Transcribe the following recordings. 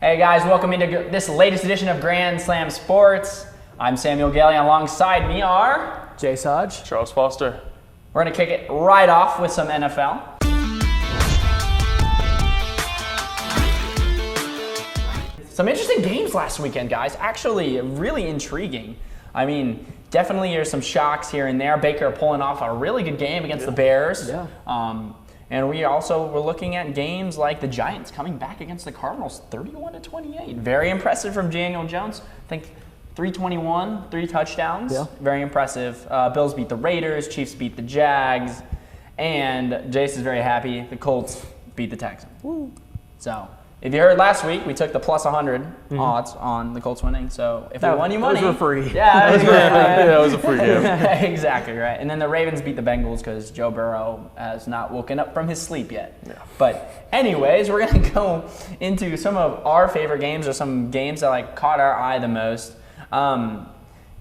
Hey guys, welcome into this latest edition of Grand Slam Sports. I'm Samuel Gailey. Alongside me are Jay Saj, Charles Foster. We're going to kick it right off with some NFL. Some interesting games last weekend, guys. Actually, really intriguing. I mean, definitely there's some shocks here and there. Baker pulling off a really good game against the Bears. Yeah. And we also were looking at games like the Giants coming back against the Cardinals 31-28. Very impressive from Daniel Jones. I think 321, 3 touchdowns. Yeah. Very impressive. Bills beat the Raiders. Chiefs beat the Jags. And Jace is very happy. The Colts beat the Texans. Woo. So, if you heard last week, we took the plus 100 odds on the Colts winning. So, if we won you money. Those were free. Yeah, It was a free game. Exactly, right. And then the Ravens beat the Bengals because Joe Burrow has not woken up from his sleep yet. Yeah. But anyways, we're going to go into some of our favorite games or some games that caught our eye the most.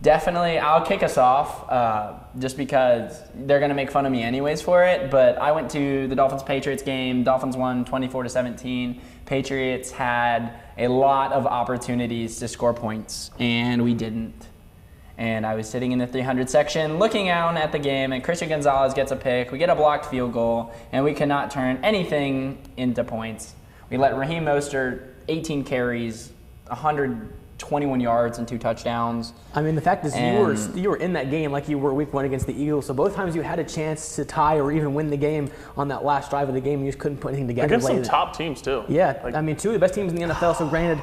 Definitely, I'll kick us off just because they're going to make fun of me anyways for it. But I went to the Dolphins-Patriots game. Dolphins won 24-17. Patriots had a lot of opportunities to score points, and we didn't. And I was sitting in the 300 section looking out at the game, and Christian Gonzalez gets a pick. We get a blocked field goal, and we cannot turn anything into points. We let Raheem Mostert, 18 carries, 121 yards and 2 touchdowns. I mean, the fact is you were in that game like you were week 1 against the Eagles, so both times you had a chance to tie or even win the game on that last drive of the game. You just couldn't put anything together. Against some top teams, too. Yeah, I mean, 2 of the best teams in the NFL, so granted,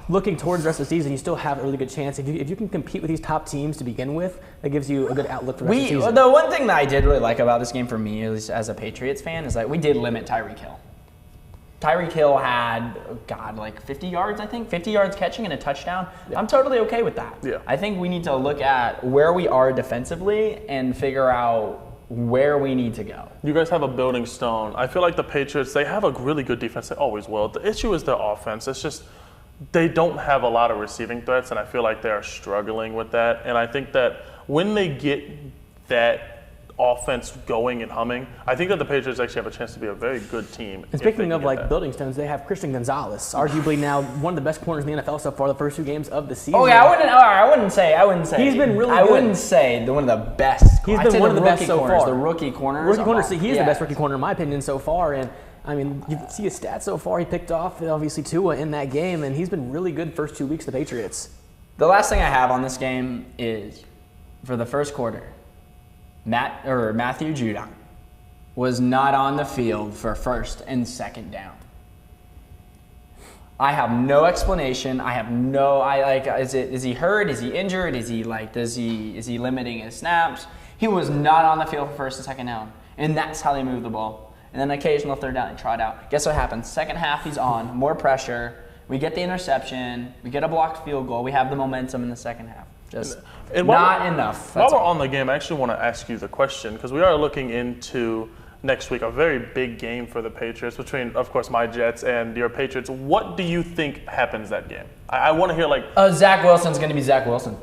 looking towards the rest of the season, you still have a really good chance. If you can compete with these top teams to begin with, that gives you a good outlook for the rest of the season. The one thing that I did really like about this game for me, at least as a Patriots fan, is that we did limit Tyreek Hill. Tyreek Hill had, 50 yards, I think. 50 yards catching and a touchdown. Yeah. I'm totally okay with that. Yeah. I think we need to look at where we are defensively and figure out where we need to go. You guys have a building stone. I feel like the Patriots, they have a really good defense. They always will. The issue is their offense. It's just they don't have a lot of receiving threats, and I feel like they are struggling with that. And I think that when they get that offense going and humming, I think that the Patriots actually have a chance to be a very good team. And speaking of building stones, they have Christian Gonzalez, arguably now one of the best corners in the NFL so far the first 2 games of the season. Oh yeah, I wouldn't say. He's been really good. I wouldn't say one of the best. He's been one of the best so far. The rookie corners. He is the best rookie corner in my opinion so far, and I mean, you see his stats so far. He picked off obviously Tua in that game, and he's been really good first 2 weeks of the Patriots. The last thing I have on this game is for the first quarter. Matthew Judon was not on the field for first and second down. I have no explanation. Is he hurt? Is he injured? Is he limiting his snaps? He was not on the field for first and second down. And that's how they move the ball. And then occasional third down, they trot out. Guess what happens? Second half, he's on, more pressure. We get the interception. We get a blocked field goal. We have the momentum in the second half. Not enough. While we're on the game, I actually want to ask you the question, because we are looking into next week, a very big game for the Patriots between, of course, my Jets and your Patriots. What do you think happens that game? I want to hear Zach Wilson's going to be Zach Wilson.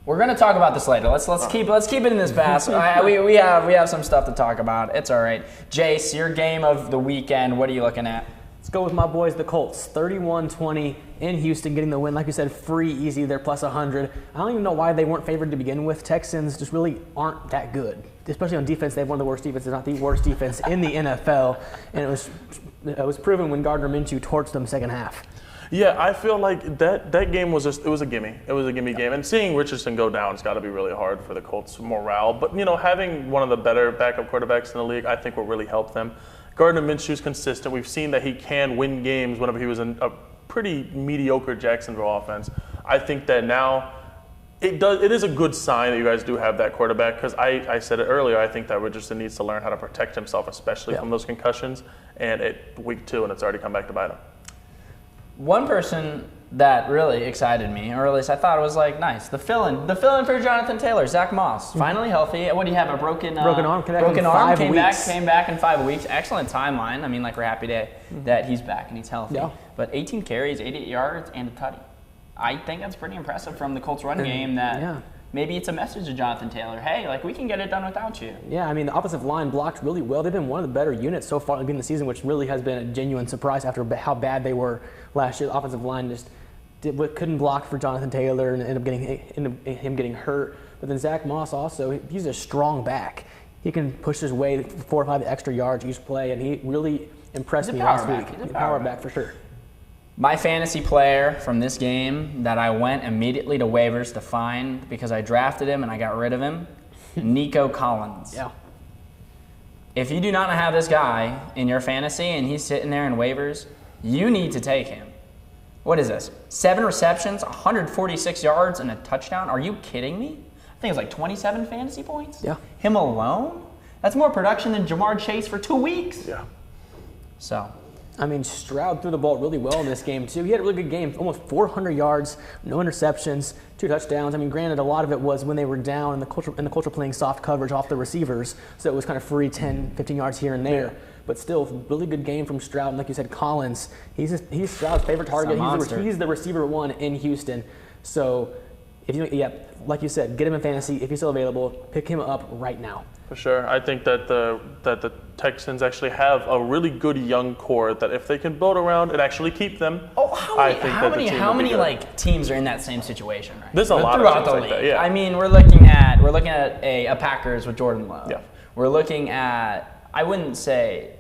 We're going to talk about this later. Let's keep it in this pass. we have some stuff to talk about. It's all right. Jace, your game of the weekend, what are you looking at? Let's go with my boys, the Colts. 31-20 in Houston, getting the win. Like you said, free, easy. They're plus 100. I don't even know why they weren't favored to begin with. Texans just really aren't that good, especially on defense. They have one of the worst defenses, not the worst defense in the NFL. And it was proven when Gardner Minshew torched them second half. Yeah, I feel like that game was it was a gimme. It was a gimme game. And seeing Richardson go down has got to be really hard for the Colts' morale. But, having one of the better backup quarterbacks in the league, I think will really help them. Gardner Minshew's consistent. We've seen that he can win games whenever he was in a pretty mediocre Jacksonville offense. I think that now it is a good sign that you guys do have that quarterback, because I said it earlier, I think that Richardson needs to learn how to protect himself, especially from those concussions, and week 2, and it's already come back to bite him. One person that really excited me, or at least I thought it was nice. The fill-in for Jonathan Taylor, Zach Moss, finally healthy. What do you have? A broken arm? Came back in 5 weeks. Excellent timeline. I mean, we're happy that he's back and he's healthy. Yeah. But 18 carries, 88 yards, and a tutty. I think that's pretty impressive from the Colts run game. maybe it's a message to Jonathan Taylor. Hey, like, we can get it done without you. Yeah, I mean, the offensive line blocked really well. They've been one of the better units so far in the season, which really has been a genuine surprise after how bad they were last year. The offensive line just couldn't block for Jonathan Taylor and ended up him getting hurt. But then Zach Moss also, he's a strong back. He can push his way 4 or 5 extra yards each play, and he really impressed me last week. He's a power back for sure. My fantasy player from this game that I went immediately to waivers to find because I drafted him and I got rid of him, Nico Collins. Yeah. If you do not have this guy in your fantasy and he's sitting there in waivers, you need to take him. What is this? 7 receptions, 146 yards, and a touchdown? Are you kidding me? I think it's like 27 fantasy points. Yeah. Him alone? That's more production than Jamar Chase for 2 weeks. Yeah. So, I mean, Stroud threw the ball really well in this game, too. He had a really good game, almost 400 yards, no interceptions, 2 touchdowns. I mean, granted, a lot of it was when they were down and the culture playing soft coverage off the receivers, so it was kind of free 10, 15 yards here and there. But still, really good game from Stroud. And like you said, Collins, he's Stroud's favorite target. He's the receiver 1 in Houston. So, like you said, get him in fantasy. If he's still available, pick him up right now. For sure. I think that the Texans actually have a really good young core that if they can build around and actually keep them, how many like teams are in that same situation right There's now? a lot throughout of teams the like league. that, yeah. I mean, we're looking at a Packers with Jordan Love. Yeah. We're looking at, I wouldn't say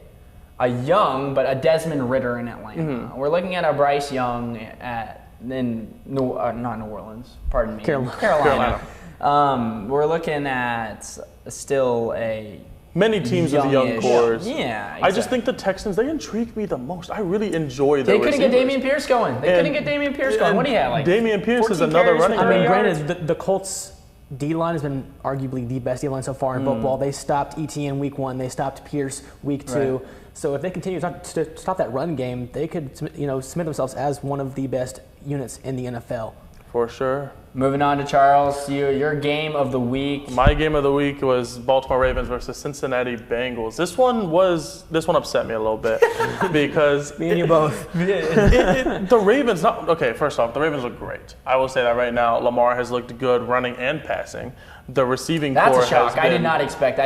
a young, but a Desmond Ridder in Atlanta. Mm-hmm. We're looking at a Bryce Young not New Orleans, pardon me. Carolina. We're looking at still a many teams with young cores. Yeah, exactly. I just think the Texans, they intrigue me the most. I really enjoy They their couldn't get Dameon Pierce going. What do you have? Like Dameon Pierce is 14 another carries, running 100 back. yards? The Colts D-line has been arguably the best D-line so far in football. They stopped ETN week 1. They stopped Pierce week 2. Right. So if they continue to stop that run game, they could cement themselves as one of the best units in the NFL. For sure. Moving on to Charles, your game of the week. My game of the week was Baltimore Ravens versus Cincinnati Bengals. This one upset me a little bit because Me and you both. the Ravens. First off, the Ravens look great. I will say that right now. Lamar has looked good running and passing. The receiving core That's a shock. has I did been- not expect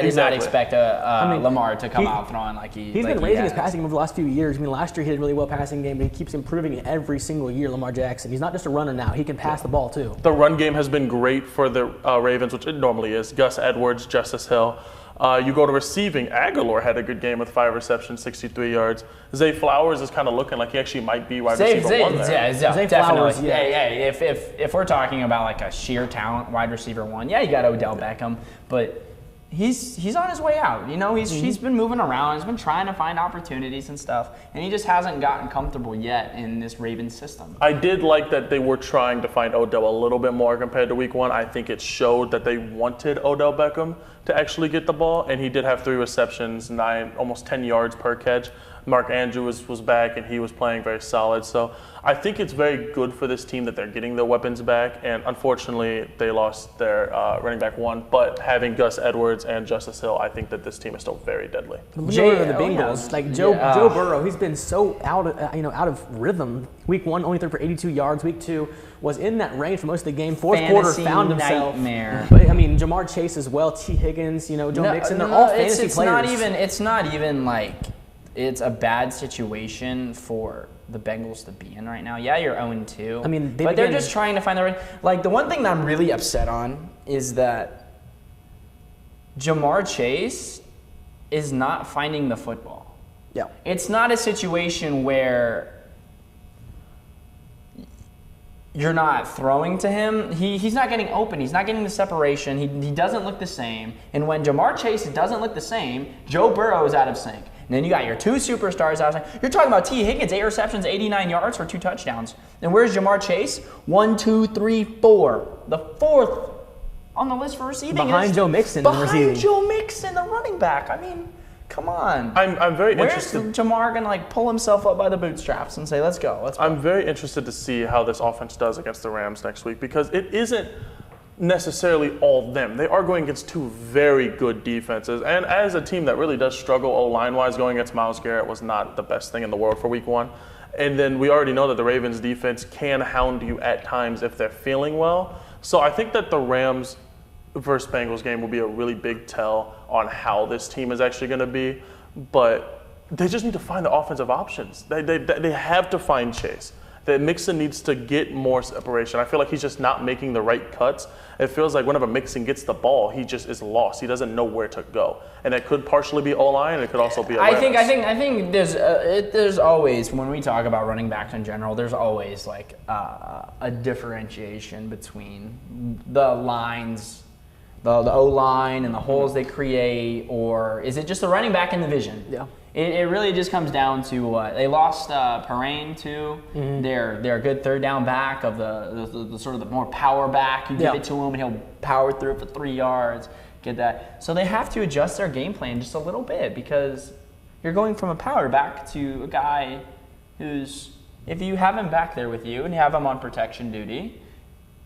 Lamar to come out throwing like He's been raising his passing game over the last few years. I mean, last year he did a really well passing game, but he keeps improving it every single year, Lamar Jackson. He's not just a runner now. He can pass the ball, too. The run game has been great for the Ravens, which it normally is. Gus Edwards, Justice Hill. You go to receiving. Aguilar had a good game with 5 receptions, 63 yards. Zay Flowers is kind of looking like he actually might be wide receiver 1 there. Zay definitely. Flowers, yeah. If we're talking about like a sheer talent wide receiver 1, you got Odell Beckham, but he's on his way out. He's been moving around. He's been trying to find opportunities and stuff, and he just hasn't gotten comfortable yet in this Ravens system. I did like that they were trying to find Odell a little bit more compared to week 1. I think it showed that they wanted Odell Beckham to actually get the ball, and he did have 3 receptions, almost 10 yards per catch. Mark Andrews was back, and he was playing very solid. So I think it's very good for this team that they're getting their weapons back, and unfortunately they lost their running back 1. But having Gus Edwards and Justice Hill, I think that this team is still very deadly. The Bengals, Joe Burrow, he's been so out of rhythm. Week 1 only threw for 82 yards. Week 2 was in that range for most of the game. Fourth quarter found himself. Nightmare. But I mean, Jamar Chase as well, T. Higgins, Joe Mixon, they're all fantasy players. It's not even like it's a bad situation for the Bengals to be in right now. Yeah, you're 0-2. I mean, they're just trying to find the right. Like the one thing that I'm really upset on is that Jamar Chase is not finding the football. Yeah. It's not a situation where you're not throwing to him. He's not getting open. He's not getting the separation. He doesn't look the same. And when Jamar Chase doesn't look the same, Joe Burrow is out of sync. And then you got your 2 superstars out of sync. You're talking about T. Higgins, 8 receptions, 89 yards for 2 touchdowns. And where's Jamar Chase? 1, 2, 3, 4. The 4th on the list for receiving. Behind Joe Mixon in receiving. Behind Joe Mixon, the running back. I mean, come on. I'm very Where's interested. Jamar gonna pull himself up by the bootstraps and say, "Let's go"? I'm very interested to see how this offense does against the Rams next week because it isn't necessarily all them. They are going against 2 very good defenses, and as a team that really does struggle O-line-wise, going against Myles Garrett was not the best thing in the world for week 1. And then we already know that the Ravens defense can hound you at times if they're feeling well. So I think that the Rams versus Bengals game will be a really big tell on how this team is actually going to be. But they just need to find the offensive options. They have to find Chase. That Mixon needs to get more separation. I feel like he's just not making the right cuts. It feels like whenever Mixon gets the ball, he just is lost. He doesn't know where to go, and it could partially be O-line, and it could also be. I think there's always, when we talk about running backs in general, there's always like a differentiation between the lines, the O-line and the holes they create, or is it just the running back in the vision? Yeah. It really just comes down to they lost Perrine too. Mm-hmm. They're a good third down back of the sort of the more power back. You give it to him and he'll power through it for 3 yards. Get that. So they have to adjust their game plan just a little bit because you're going from a power back to a guy who's, if you have him back there with you and you have him on protection duty,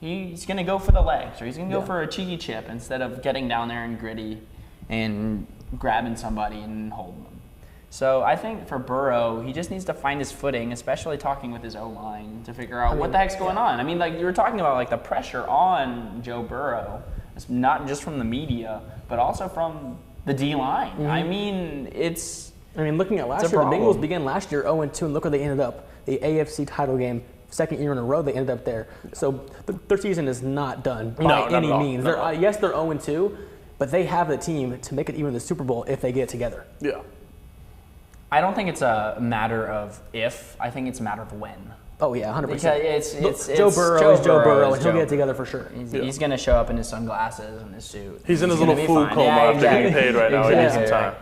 he's going to go for the legs or he's going to go for a cheeky chip instead of getting down there and gritty and grabbing somebody and holding them. So I think for Burrow, he just needs to find his footing, especially talking with his O-line to figure out what the heck's going on. I mean, like you were talking about, like the pressure on Joe Burrow, it's not just from the media, but also from the D-line. Mm-hmm. I mean, it's. I mean, looking at last year, the Bengals began last year 0-2, and look where they ended up. The AFC title game, second year in a row, they ended up there. So their season is not done by any means. Yes, they're 0-2, but they have the team to make it even the Super Bowl if they get it together. Yeah. I don't think it's a matter of if. I think it's a matter of when. Oh yeah, 100%. Because it's Joe Burrow is Joe Burrow, and he'll get it together for sure. He's going to show up in his sunglasses and his suit. He's in his little food coma after getting paid right now. He needs some time.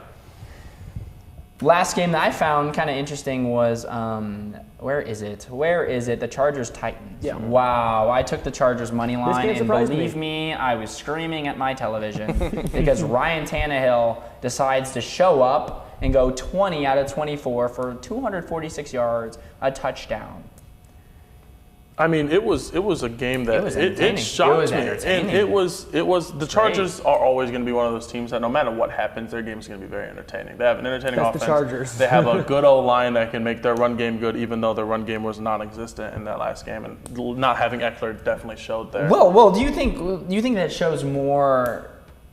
Last game that I found kind of interesting was, where is it? The Chargers-Titans. Yeah. Wow, I took the Chargers money line, and believe me, I was screaming at my television because Ryan Tannehill decides to show up and go 20 out of 24 for 246 yards, a touchdown. I mean, it was a game that it shocked me, and it was the Chargers are always going to be one of those teams that no matter what happens, their game is going to be very entertaining. They have an entertaining offense. The Chargers. They have a good O-line that can make their run game good, even though their run game was non-existent in that last game, and not having Eckler definitely showed there. Well, do you think that shows more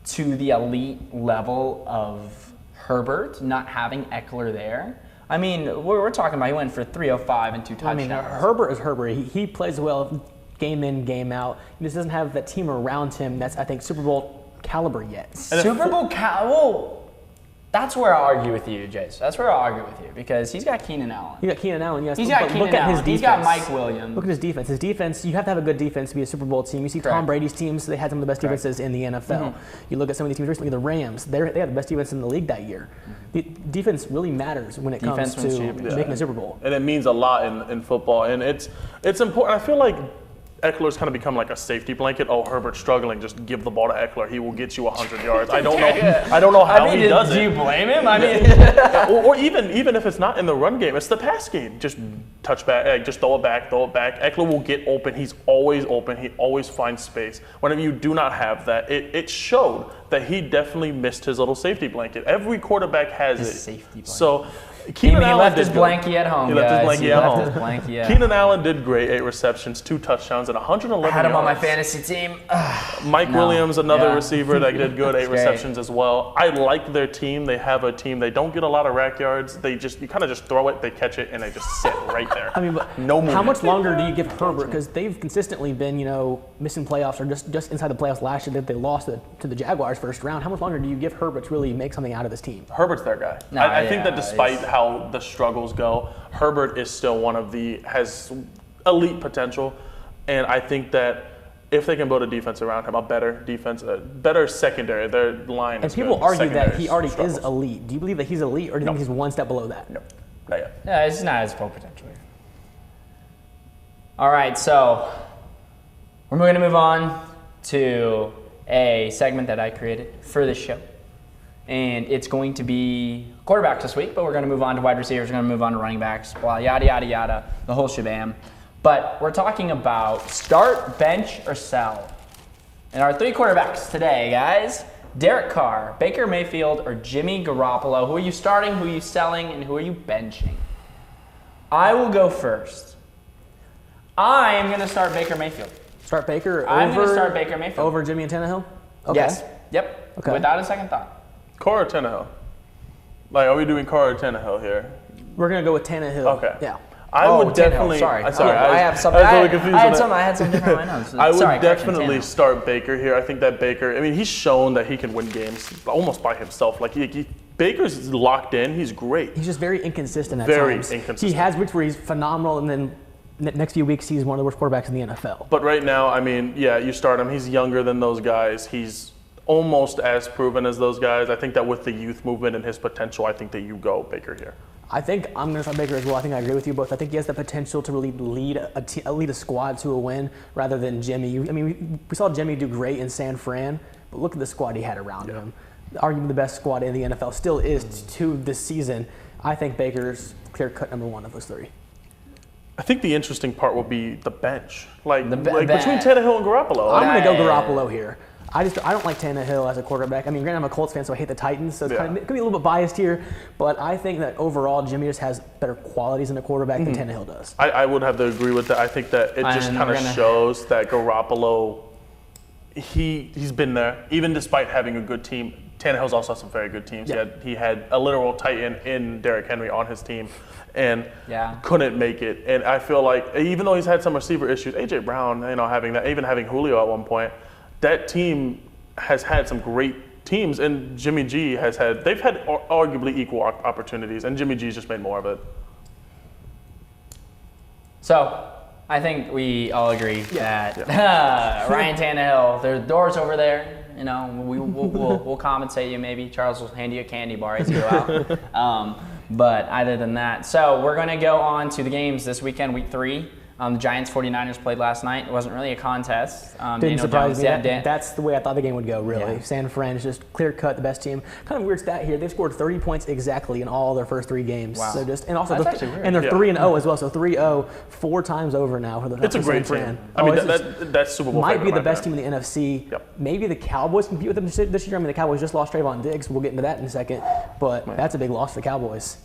to the elite level of Herbert not having Eckler there? I mean, we're talking about he went for 305 and 2 touchdowns. I mean, Herbert is Herbert. He plays well game in, game out. He just doesn't have that team around him that's, I think, Super Bowl caliber yet. Super Bowl caliber? That's where I'll argue with you, Jace. That's where I'll argue with you because he's got Keenan Allen. He's got Keenan Allen, yes. He's got Keenan Allen. He's got Mike Williams. Look at his defense. His defense, you have to have a good defense to be a Super Bowl team. You see Tom Brady's teams, they had some of the best defenses in the NFL. Mm-hmm. You look at some of the teams recently, the Rams, they had the best defense in the league that year. The defense really matters when it comes to making a Super Bowl. And it means a lot in football. And it's important. I feel like Eckler's kind of become like a safety blanket. Oh, Herbert's struggling. Just give the ball to Eckler. He will get you 100 yards. I don't know how he does it. Do you blame him? I mean, or even if it's not in the run game, it's the pass game. Just touch back, just throw it back. Eckler will get open. He's always open. He always finds space. Whenever you do not have that, it showed that he definitely missed his little safety blanket. Every quarterback has his it. Safety blanket. So. He left his blankie at home. He left his blankie at home. Keenan Allen did great, 8 receptions, 2 touchdowns, and 111 yards. I had him on my fantasy team. Mike Williams, another receiver that did good, 8 receptions as well. I like their team. They have a team. They don't get a lot of rack yards. You kind of just throw it, they catch it, and they just sit right there. I mean, but no movement. How much longer do you give Herbert? Because they've consistently been, missing playoffs or just inside the playoffs last year that they lost to the Jaguars first round. How much longer do you give Herbert to really make something out of this team? Herbert's their guy. I think that despite how the struggle go, Herbert is still has elite potential, and I think that if they can build a defense around him, a better secondary, their line. And people argue that he already is elite. Do you believe that he's elite, or do you think he's one step below that? No, not yet. Yeah, it's not his full potential. All right, so we're going to move on to a segment that I created for this show. And it's going to be quarterbacks this week, but we're going to move on to wide receivers, we're going to move on to running backs, blah, yada, yada, yada, the whole shebang. But we're talking about start, bench, or sell. And our 3 quarterbacks today, guys, Derek Carr, Baker Mayfield, or Jimmy Garoppolo. Who are you starting, who are you selling, and who are you benching? I will go first. I am going to start Baker Mayfield. Start Baker I'm going to start Baker Mayfield. over Jimmy and Tannehill? Okay. Yes. Yep. Okay. Without a second thought. Carr or Tannehill? Like, are we doing Carr or Tannehill here? We're going to go with Tannehill. Okay. Yeah. I would definitely. Sorry. I have something. was totally confused I had something different in my notes. I would Sorry, definitely start Baker here. I think that Baker. I mean, he's shown that he can win games almost by himself. Like Baker's locked in. He's great. He's just very inconsistent at Very times. inconsistent. He has weeks where he's phenomenal, and then next few weeks he's one of the worst quarterbacks in the NFL. But right now, I mean, yeah, you start him. He's younger than those guys. He's almost as proven as those guys. I think that with the youth movement and his potential, I think that you go Baker here. I think I'm going to start Baker as well. I think I agree with you both. I think he has the potential to really lead a squad to a win rather than Jimmy. I mean, we saw Jimmy do great in San Fran, but look at the squad he had around him. Arguably the best squad in the NFL, still is to this season. I think Baker's clear-cut number one of those three. I think the interesting part will be the bench. Like between bench. Tannehill and Garoppolo. I'm going to go Garoppolo here. I don't like Tannehill as a quarterback. I mean, granted, I'm a Colts fan, so I hate the Titans, so it's kind of, it could be a little bit biased here. But I think that overall, Jimmy just has better qualities in a quarterback than Tannehill does. I would have to agree with that. I think that it just kind of shows that Garoppolo, he's been there, even despite having a good team. Tannehill's also had some very good teams. Yeah. He had a literal titan in Derrick Henry on his team, and Yeah. couldn't make it. And I feel like even though he's had some receiver issues, AJ Brown, having that, even having Julio at one point, that team has had some great teams, and Jimmy G has had. They've had arguably equal opportunities, and Jimmy G's just made more of it. So, I think we all agree that Ryan Tannehill, there's doors over there. We'll compensate you maybe. Charles will hand you a candy bar as you go out. But other than that, so we're going to go on to the games this weekend, week 3. The Giants-49ers played last night. It wasn't really a contest. Didn't surprise me. That's the way I thought the game would go, really. Yeah. San Fran is just clear-cut the best team. Kind of weird stat here. They've scored 30 points exactly in all their first 3 games. Wow. So That's actually weird. And they're 3-0 as well. So 3-0 4 times over now for the It's a great San team. Fran. I mean, that's Super Bowl might favorite be the right best there. team in the NFC. Yep. Maybe the Cowboys compete with them this year. I mean, the Cowboys just lost Trayvon Diggs. We'll get into that in a second. But that's a big loss for the Cowboys.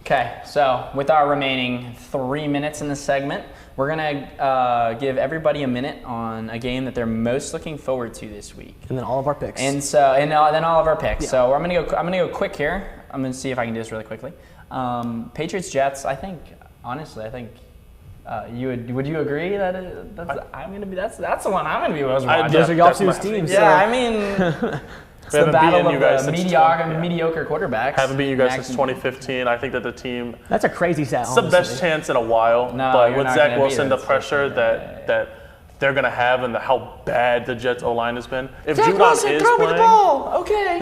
Okay, so with our remaining 3 minutes in this segment, we're gonna give everybody a minute on a game that they're most looking forward to this week, And then all of our picks. and then all of our picks. Yeah. So I'm gonna go quick here. I'm gonna see if I can do this really quickly. Patriots Jets. Honestly, I think would you agree that that's the one I'm gonna be most watching. Those are y'all's that's two my- teams. Yeah, so- I mean. It's We the haven't battle beaten you guys of the since mediocre quarterbacks. Haven't beaten you guys since 2015. I think that the team. That's a crazy stat, It's the best chance in a while, No, but you're with not Zach gonna beat Wilson, it. the It's pressure different. that they're going to have and how bad the Jets O-line has been. If Zach Judon Wilson, is throw me the playing, ball. Okay.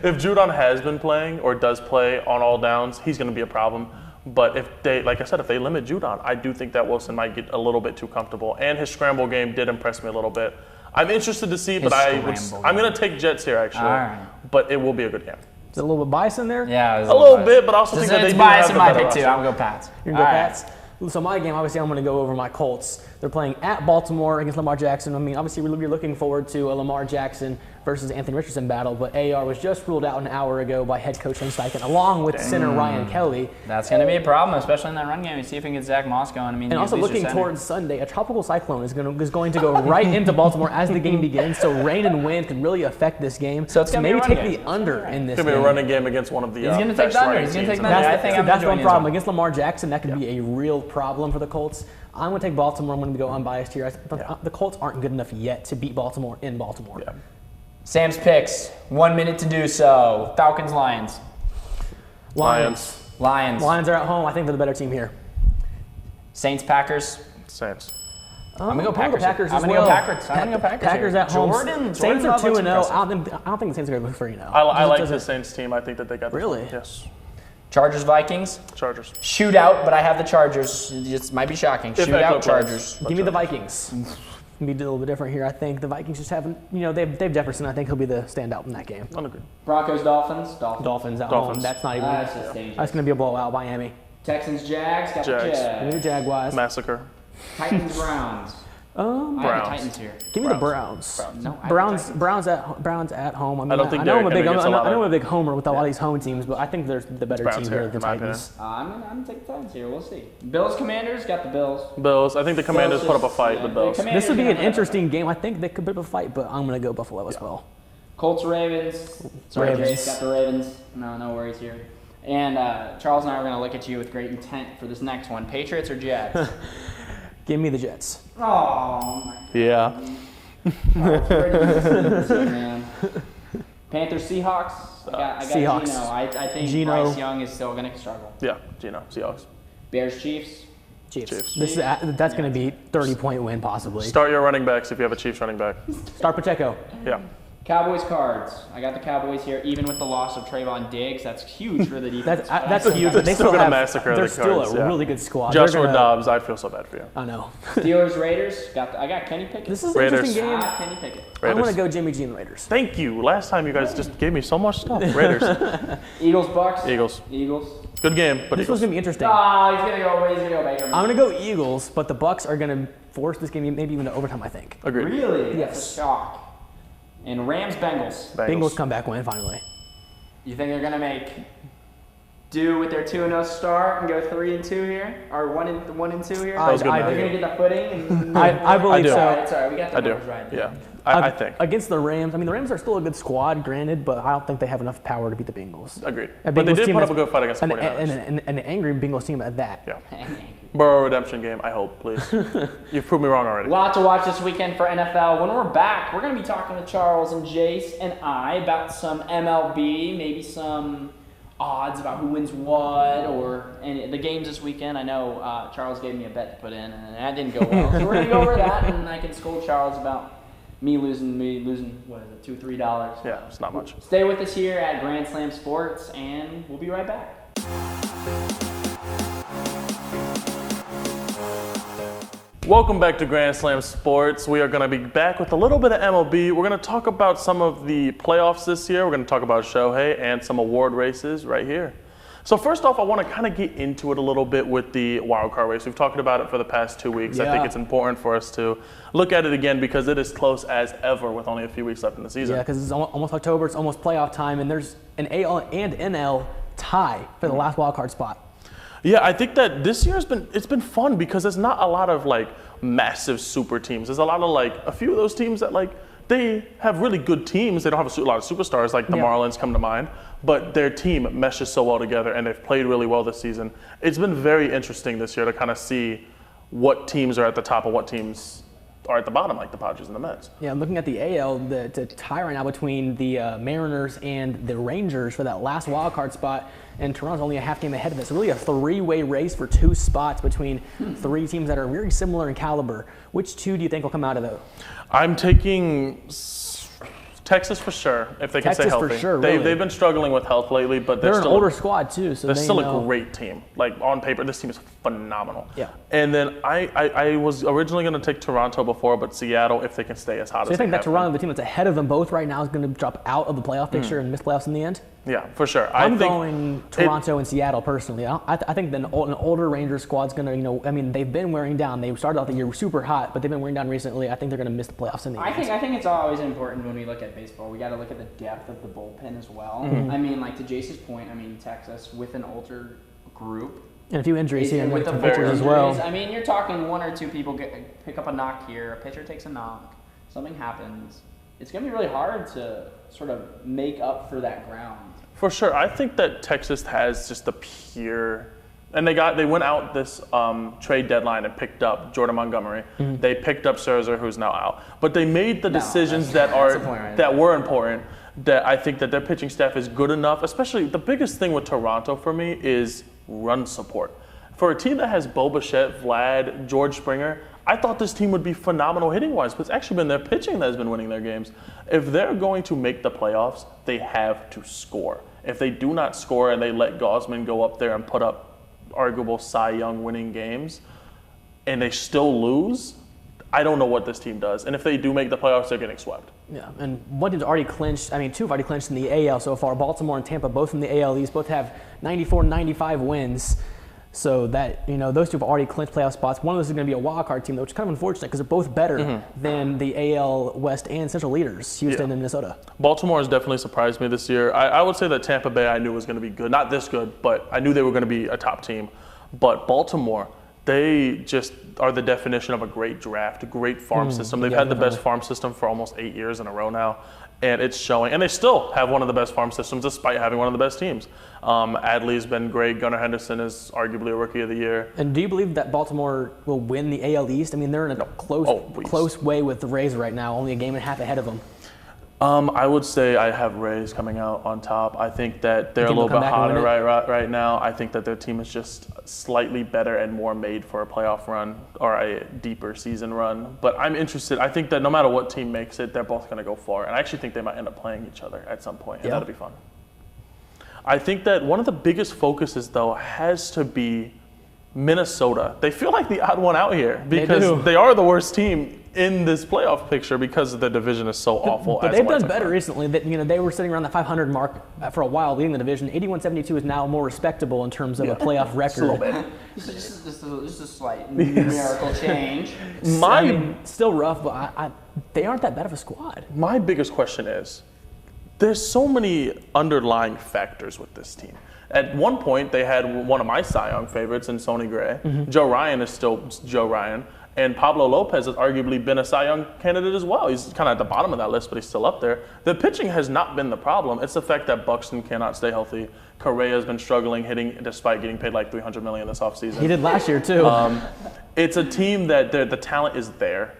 if Judon has been playing or does play on all downs, he's going to be a problem. But if they limit Judon, I do think that Wilson might get a little bit too comfortable. And his scramble game did impress me a little bit. I'm interested to see, but I'm going to take Jets here actually. All right. But it will be a good game. Is it a little bit bias in there? Yeah, A little bit, but I also It's think that they do biased have in the my better pick too. roster. I'm gonna go Pats. You're going to go All right. Pats? So my game, obviously, I'm going to go over my Colts. They're playing at Baltimore against Lamar Jackson. I mean, obviously, we're looking forward to a Lamar Jackson versus Anthony Richardson battle, but AR was just ruled out an hour ago by head coach Shane Steichen, along with center Ryan Kelly. That's going to be a problem, especially in that run game. See if we can get Zach Moss going. I mean, And also lose your looking center. towards Sunday, a tropical cyclone is going to go right into Baltimore as the game begins. So rain and wind can really affect this game. So it's gonna be a maybe run take game. the under in this It's going to game. be a running game against one of the He's gonna take best the under. running He's gonna teams take in the under. the I league. think I'm That's enjoying one it as problem. well. Against Lamar Jackson, that could be a real problem for the Colts. I'm going to take Baltimore. I'm going to go unbiased here. The Colts aren't good enough yet to beat Baltimore in Baltimore. Yeah. Sam's picks. 1 minute to do so. Falcons, Lions. Lions. Lions. Lions are at home. I think they're the better team here. Saints, Packers. Saints. I'm gonna go Packers. Packers I'm as gonna well. go Packers. I'm gonna go Packers. Packers here. at home. Jordan's Saints are looks 2-0. impressive. I don't think the Saints are going to go 3-0. I like Just the doesn't- Saints team. I think that they got this Really? one. Yes. Chargers, Vikings. Chargers. Shootout, but I have the Chargers. It might be shocking. If Shootout, Eckler Chargers. plays. Give me the Vikings. Be a little bit different here. I think the Vikings just haven't, Dave Jefferson, I think he'll be the standout in that game. Unagreed. Broncos, Dolphins. Dolphins at Dolphins. home. That's not even. That's just dangerous. That's going to be a blowout. Miami. Texans, Jags. Got the Jags. Give me the Jags. Jaguars. Massacre. Titans, Browns. I have the Browns. Titans here. Give me the Browns. No, I have the Titans. Browns at home. I mean, I don't think know Derrick Henry gets a lot I'm of- a big homer with a lot of these home teams, but I think there's the better Browns team here, here, the in my Titans. I'm gonna take the Titans here. We'll see. Bills Commanders got the Bills. Bills. I think the Commanders Bills put up a fight. yeah, The the Bills. Commanders This would be are an gonna have interesting game. I think they could put up a fight, but I'm going to go Buffalo as well. Colts Ravens. Sorry, Ravens. Jace got the Ravens. No worries here. And Charles and I are gonna look at you with great intent for this next one. Patriots or Jets? Give me the Jets. Oh my Yeah. God, man. Panthers Seahawks. I got Seahawks. Geno. I think Geno. Bryce Young is still gonna struggle. Yeah. Geno. Seahawks. Bears Chiefs. Chiefs. Chiefs. That's going to be 30-point win possibly. Start your running backs if you have a Chiefs running back. Start Pacheco. Yeah. Cowboys Cards. I got the Cowboys here, even with the loss of Trayvon Diggs. That's huge for the defense. That's huge. They're They still gonna have, massacre They're the still Cards, a yeah. really good squad. They're Joshua gonna- Dobbs. I feel so bad for you. I know. Steelers Raiders. I got Kenny Pickett. This is an Raiders. interesting game. Kenny Pickett. I'm Raiders. going to go Jimmy G and the Raiders. Thank you. Last time you guys just gave me so much stuff. Raiders. Eagles Bucks. Eagles. Good game, but This was Eagles. going to be interesting. He's gonna go Baker. I'm going to go Eagles, but the Bucks are going to force this game maybe even to overtime, I think. Agreed. Really? Yes. That's a shock. And Rams Bengals. Bengals comeback win finally. You think they're gonna make do with their 2-0 start and go 3-2 here, or 1-2 here? That was good They're math. gonna get the footing. And I believe do. so. It's all right. We got the I do. numbers right. Yeah. I think. Against the Rams, I mean, the Rams are still a good squad, granted, but I don't think they have enough power to beat the Bengals. Agreed. A But they Bengals did team put up a that's- good fight against the An, 49ers. an angry Bengals team at that. Yeah. Burrow redemption game, I hope, please. You've proved me wrong already. A lot to watch this weekend for NFL. When we're back, we're going to be talking with Charles and Jace and I about some MLB, maybe some odds about who wins what, and the games this weekend. I know Charles gave me a bet to put in, and that didn't go well. So we're going to go over that, and I can scold Charles about me losing what is it, $2-3. Yeah, it's not much. Stay with us here at Grand Slam Sports, and we'll be right back. Welcome back to Grand Slam Sports. We are going to be back with a little bit of MLB. We're going to talk about some of the playoffs this year. We're going to talk about Shohei and some award races right here. So first off, I want to kind of get into it a little bit with the wild card race. We've talked about it for the past 2 weeks. I think Yeah. it's important for us to look at it again because it is close as ever with only a few weeks left in the season. Yeah, because it's almost October, it's almost playoff time, and there's an AL and NL tie for the last wild card spot. Yeah, I think that this year it's been fun because there's not a lot of like massive super teams. There's a lot of like a few of those teams that like they have really good teams. They don't have a lot of superstars like the Marlins come to mind, but their team meshes so well together and they've played really well this season. It's been very interesting this year to kind of see what teams are at the top and what teams are at the bottom, like the Padres and the Mets. Yeah, looking at the AL, the tie right now between the Mariners and the Rangers for that last wild card spot, and Toronto's only a half game ahead of it. So really a three-way race for 2 spots between 3 teams that are very similar in caliber. Which 2 do you think will come out of those? I'm taking Texas for sure, if they can stay Texas for healthy. sure, really. They've been struggling with health lately, but They're an still older squad too, so they're they still know. a great team. Like on paper, this team is phenomenal. Yeah. And then I was originally going to take Toronto before, but Seattle, if they can stay as hot So as you think they that have Toronto, the team that's ahead of them both right now, is going to drop out of the playoff picture and miss playoffs in the end? been. Yeah, for sure. I'm think going Toronto and Seattle personally. I think an older Rangers squad's going to, I mean, they've been wearing down. They started off the year super hot, but they've been wearing down recently. I think they're going to miss the playoffs in the end. I think it's always important when we look at baseball. We got to look at the depth of the bullpen as well. I mean, like to Jace's point, I mean, Texas with an older group. And a few injuries here and with there the to pitchers as well. I mean, you're talking 1 or 2 people pick up a knock here, a pitcher takes a knock, something happens. It's going to be really hard to sort of make up for that ground. For sure. I think that Texas has just the pure, and they went out this trade deadline and picked up Jordan Montgomery. They picked up Scherzer, who's now out. But they made the decisions that were important. That I think that their pitching staff is good enough. Especially the biggest thing with Toronto for me is run support. For a team that has Bo Bichette, Vlad, George Springer, I thought this team would be phenomenal hitting-wise, but it's actually been their pitching that has been winning their games. If they're going to make the playoffs, they have to score. If they do not score and they let Gausman go up there and put up arguable Cy Young winning games, and they still lose, I don't know what this team does. And if they do make the playoffs, they're getting swept. Yeah, and one team's already clinched. I mean, 2 have already clinched in the AL so far. Baltimore and Tampa, both from the AL East, both have 94, 95 wins. So that, those two have already clinched playoff spots. One of those is going to be a wild card team, though, which is kind of unfortunate because they're both better than the AL West and Central leaders, Houston and Minnesota. Baltimore has definitely surprised me this year. I would say that Tampa Bay I knew was going to be good. Not this good, but I knew they were going to be a top team. But Baltimore, they just are the definition of a great draft, great farm system. They've had the best farm system for almost 8 years in a row now. And it's showing. And they still have one of the best farm systems despite having one of the best teams. Adley's been great. Gunnar Henderson is arguably a Rookie of the Year. And do you believe that Baltimore will win the AL East? I mean, they're in a close way with the Rays right now, only a game and a half ahead of them. I would say I have Rays coming out on top. I think that they're a little bit hotter right now. I think that their team is just slightly better and more made for a playoff run or a deeper season run. But I'm interested. I think that no matter what team makes it, they're both going to go far. And I actually think they might end up playing each other at some point, and that'll be fun. I think that one of the biggest focuses, though, has to be Minnesota. They feel like the odd one out here because they are the worst team in this playoff picture because the division is so awful. But they've done better recently. They were sitting around the 500 mark for a while leading the division. 81-72 is now more respectable in terms of a playoff record. Just a little bit. Just a slight numerical change. Still rough, but they aren't that bad of a squad. My biggest question is, there's so many underlying factors with this team. At one point, they had one of my Cy Young favorites in Sonny Gray. Joe Ryan is still Joe Ryan. And Pablo Lopez has arguably been a Cy Young candidate as well. He's kind of at the bottom of that list, but he's still up there. The pitching has not been the problem. It's the fact that Buxton cannot stay healthy. Correa's been struggling hitting despite getting paid like $300 million this offseason. He did last year, too. It's a team that the talent is there,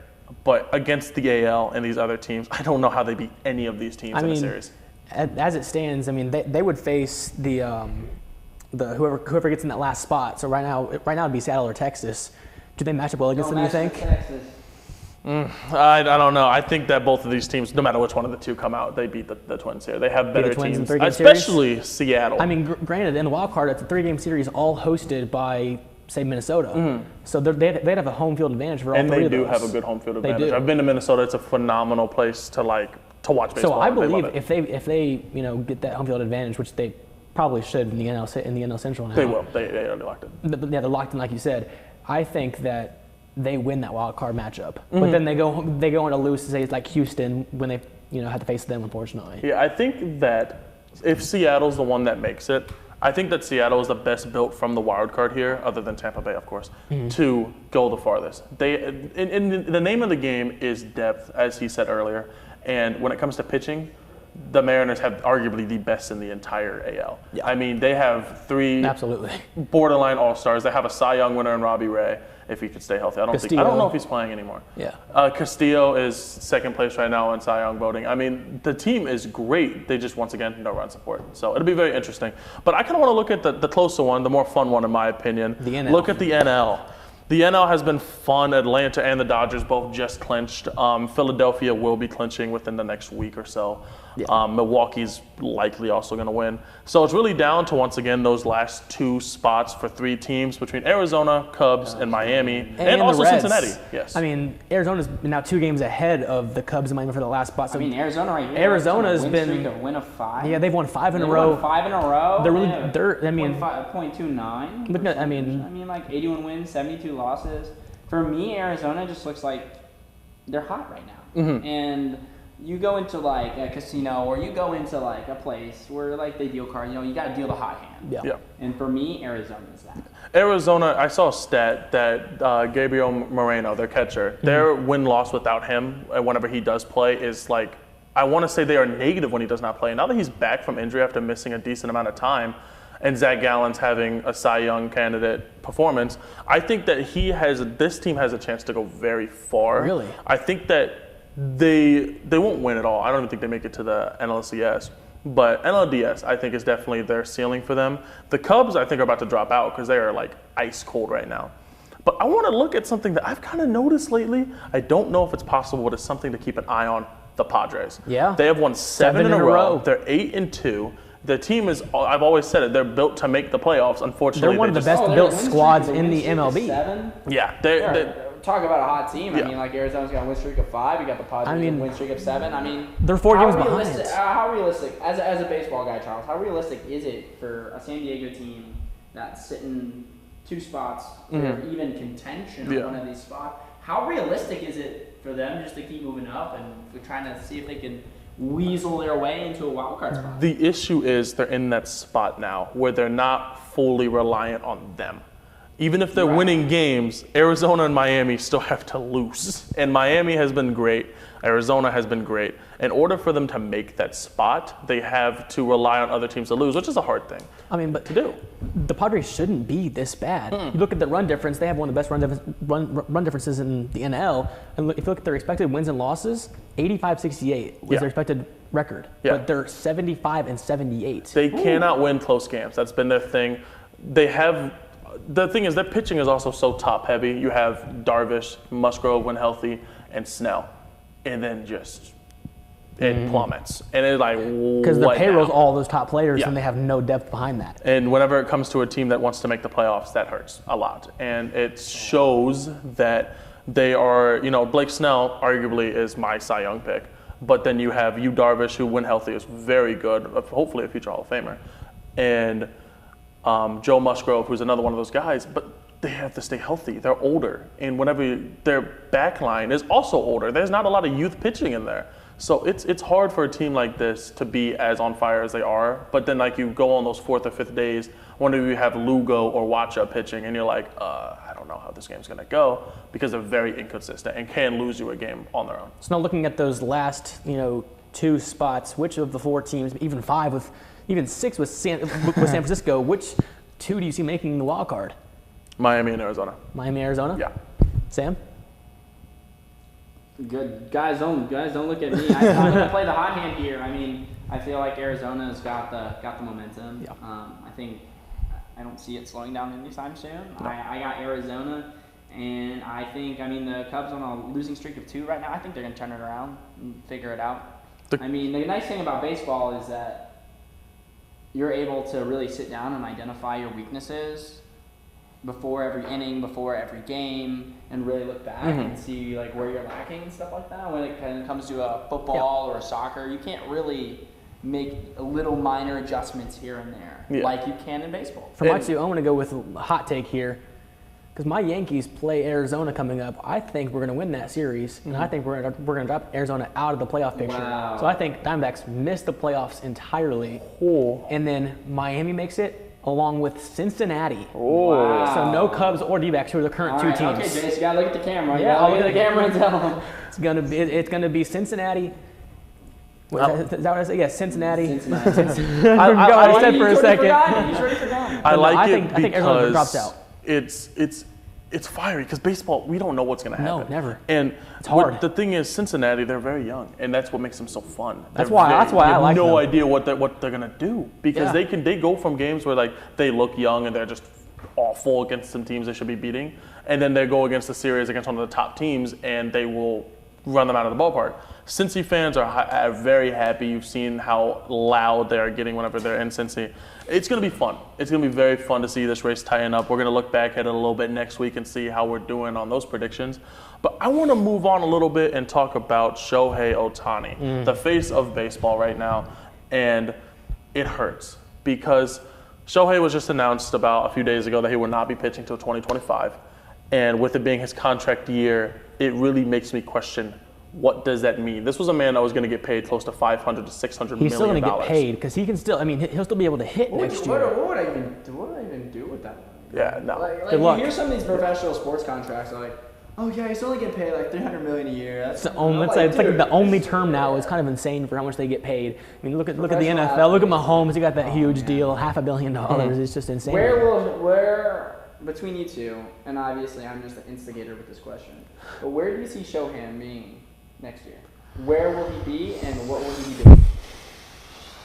but against the AL and these other temes, I don't know how they beat any of these teams in a series. As it stands, I mean, they would face the whoever gets in that last spot. So right now it'd be Seattle or Texas. Do they match up well against them, you think? I don't know. I think that both of these teams, no matter which one of the two come out, they beat the Twins here. They have better teams, especially Seattle. I mean, granted, in the wild card, it's a 3-game series all hosted by, say, Minnesota. So they'd have a home field advantage for all three of those. And they do have a good home field advantage. I've been to Minnesota. It's a phenomenal place to watch baseball. So I believe if they get that home field advantage, which they probably should in the NL Central now. They will. They are locked in. They're locked in, like you said. I think that they win that wild card matchup, but then they go on to lose to say it's like Houston when they have to face them, unfortunately. Yeah, I think that if Seattle's the one that makes it, I think that Seattle is the best built from the wild card here, other than Tampa Bay, of course, to go the farthest. In the name of the game is depth, as he said earlier, and when it comes to pitching, the Mariners have arguably the best in the entire AL. Yeah. I mean, they have 3 borderline all-stars. They have a Cy Young winner in Robbie Ray, if he could stay healthy. I don't know if he's playing anymore. Yeah. Castillo is second place right now in Cy Young voting. I mean, the team is great. They just, once again, no run support. So it'll be very interesting. But I kind of want to look at the closer one, the more fun one, in my opinion. The NL. Look at the NL. The NL has been fun. Atlanta and the Dodgers both just clinched. Philadelphia will be clinching within the next week or so. Yeah. Milwaukee's likely also going to win. So it's really down to, once again, those last 2 spots for 3 teams between Arizona, Cubs, and Miami, and also Cincinnati. Yes. I mean, Arizona's now 2 games ahead of the Cubs and Miami for the last spot. So Arizona right here. Arizona's been a win of 5. Yeah, they've won 5 in a row. Won 5 in a row. They're really. I mean, 0.29. Look at. I mean, like 81 wins, 72 losses. For me, Arizona just looks like they're hot right now. And you go into like a casino or you go into like a place where like they deal cards, you got to deal the hot hand. Yeah. And for me, Arizona is that. Arizona, I saw a stat that Gabriel Moreno, their catcher, their win-loss without him, whenever he does play, is like, I want to say they are negative when he does not play. Now that he's back from injury after missing a decent amount of time, and Zach Gallen's having a Cy Young candidate performance, I think that this team has a chance to go very far. Really? I think that they won't win at all. I don't even think they make it to the NLCS. But NLDS, I think, is definitely their ceiling for them. The Cubs, I think, are about to drop out because they are like ice cold right now. But I want to look at something that I've kind of noticed lately. I don't know if it's possible, but it's something to keep an eye on. The Padres. Yeah. They have won 7 in a row. They're 8-2. The team is, I've always said it, they're built to make the playoffs. Unfortunately, they're one of the best built squads in the MLB. 7? Yeah. Talk about a hot team. Yeah. I mean, like Arizona's got a win streak of 5. You got the Padres win streak of 7. I mean, they're 4 games behind. How realistic, as a baseball guy, Charles, how realistic is it for a San Diego team that's sitting 2 spots, or even contention on one of these spots. How realistic is it for them just to keep moving up and we're trying to see if they can weasel their way into a wild card spot? The issue is they're in that spot now where they're not fully reliant on them. Even if they're winning games, Arizona and Miami still have to lose. And Miami has been great. Arizona has been great. In order for them to make that spot, they have to rely on other teams to lose, which is a hard thing to do. The Padres shouldn't be this bad. You look at the run difference; they have one of the best run differences in the NL. And if you look at their expected wins and losses, 85-68 was their expected record, but they're 75 and 78. They cannot win close games. That's been their thing. The thing is, their pitching is also so top heavy. You have Darvish, Musgrove when healthy, and Snell, and then it plummets. And it's like, because the payroll's all those top players, and they have no depth behind that. And whenever it comes to a team that wants to make the playoffs, that hurts a lot. And it shows that they are, Blake Snell arguably is my Cy Young pick. But then you have Darvish, who when healthy is very good, hopefully a future Hall of Famer. And Joe Musgrove, who's another one of those guys, but they have to stay healthy. They're older, and whenever their back line is also older, there's not a lot of youth pitching in there. So it's hard for a team like this to be as on fire as they are. But then you go on those 4th or 5th days, whenever you have Lugo or Wacha pitching, and you're like, I don't know how this game's going to go, because they're very inconsistent and can lose you a game on their own. So now looking at those last 2 spots, which of the 4 teams, even 5 even 6 with San Francisco, which 2 do you see making the wild card? Miami and Arizona. Miami, Arizona? Yeah. Sam? Good. Guys, don't look at me. I'm going to play the hot hand here. I mean, I feel like Arizona's got the momentum. Yeah. I don't see it slowing down anytime soon. No. I got Arizona, and I think, the Cubs on a losing streak of 2 right now. I think they're going to turn it around and figure it out. The nice thing about baseball is that you're able to really sit down and identify your weaknesses before every inning, before every game, and really look back and see where you're lacking and stuff like that. When it kind of comes to a football or a soccer, you can't really make little minor adjustments here and there like you can in baseball. For my 2, I'm going to go with a hot take here. Because my Yankees play Arizona coming up, I think we're going to win that series, and I think we're going to drop Arizona out of the playoff picture. Wow. So I think Diamondbacks miss the playoffs entirely, and then Miami makes it along with Cincinnati. Wow. So no Cubs or D-backs, who are the current 2 teams. Okay, Jace, you got to look at the camera. Yeah, look at the camera and tell them. It's going to be Cincinnati. Is that what I said? Yeah, Cincinnati. I said for a second. He's already forgotten. I think Arizona drops out. It's fiery because baseball, we don't know what's going to happen. No, never. And it's hard. The thing is, Cincinnati, they're very young, and that's what makes them so fun. That's why I like them. No idea what they're going to do, because they go from games where they look young and they're just awful against some teams they should be beating, and then they go against a series against one of the top teams and they will run them out of the ballpark. Cincy fans are very happy. You've seen how loud they are getting whenever they're in Cincy. It's going to be fun. It's going to be very fun to see this race tighten up. We're going to look back at it a little bit next week and see how we're doing on those predictions. But I want to move on a little bit and talk about Shohei Ohtani, the face of baseball right now. And it hurts because Shohei was just announced about a few days ago that he will not be pitching till 2025. And with it being his contract year, it really makes me question, what does that mean? This was a man that was going to get paid close to $500 to $600 million. He's still going to get paid because he can still. He'll still be able to hit next year. What would I even do with that money? Yeah, no. Good luck. You hear some of these professional sports contracts are like, oh yeah, he's only getting paid $300 million a year. That's it's the only term now. It's kind of insane for how much they get paid. Look at the NFL. Look at Mahomes. He got that huge deal, $500 million. It's just insane. Where between you two, and obviously I'm just the instigator with this question, but where do you see Shohei being next year? Where will he be, and what will he be doing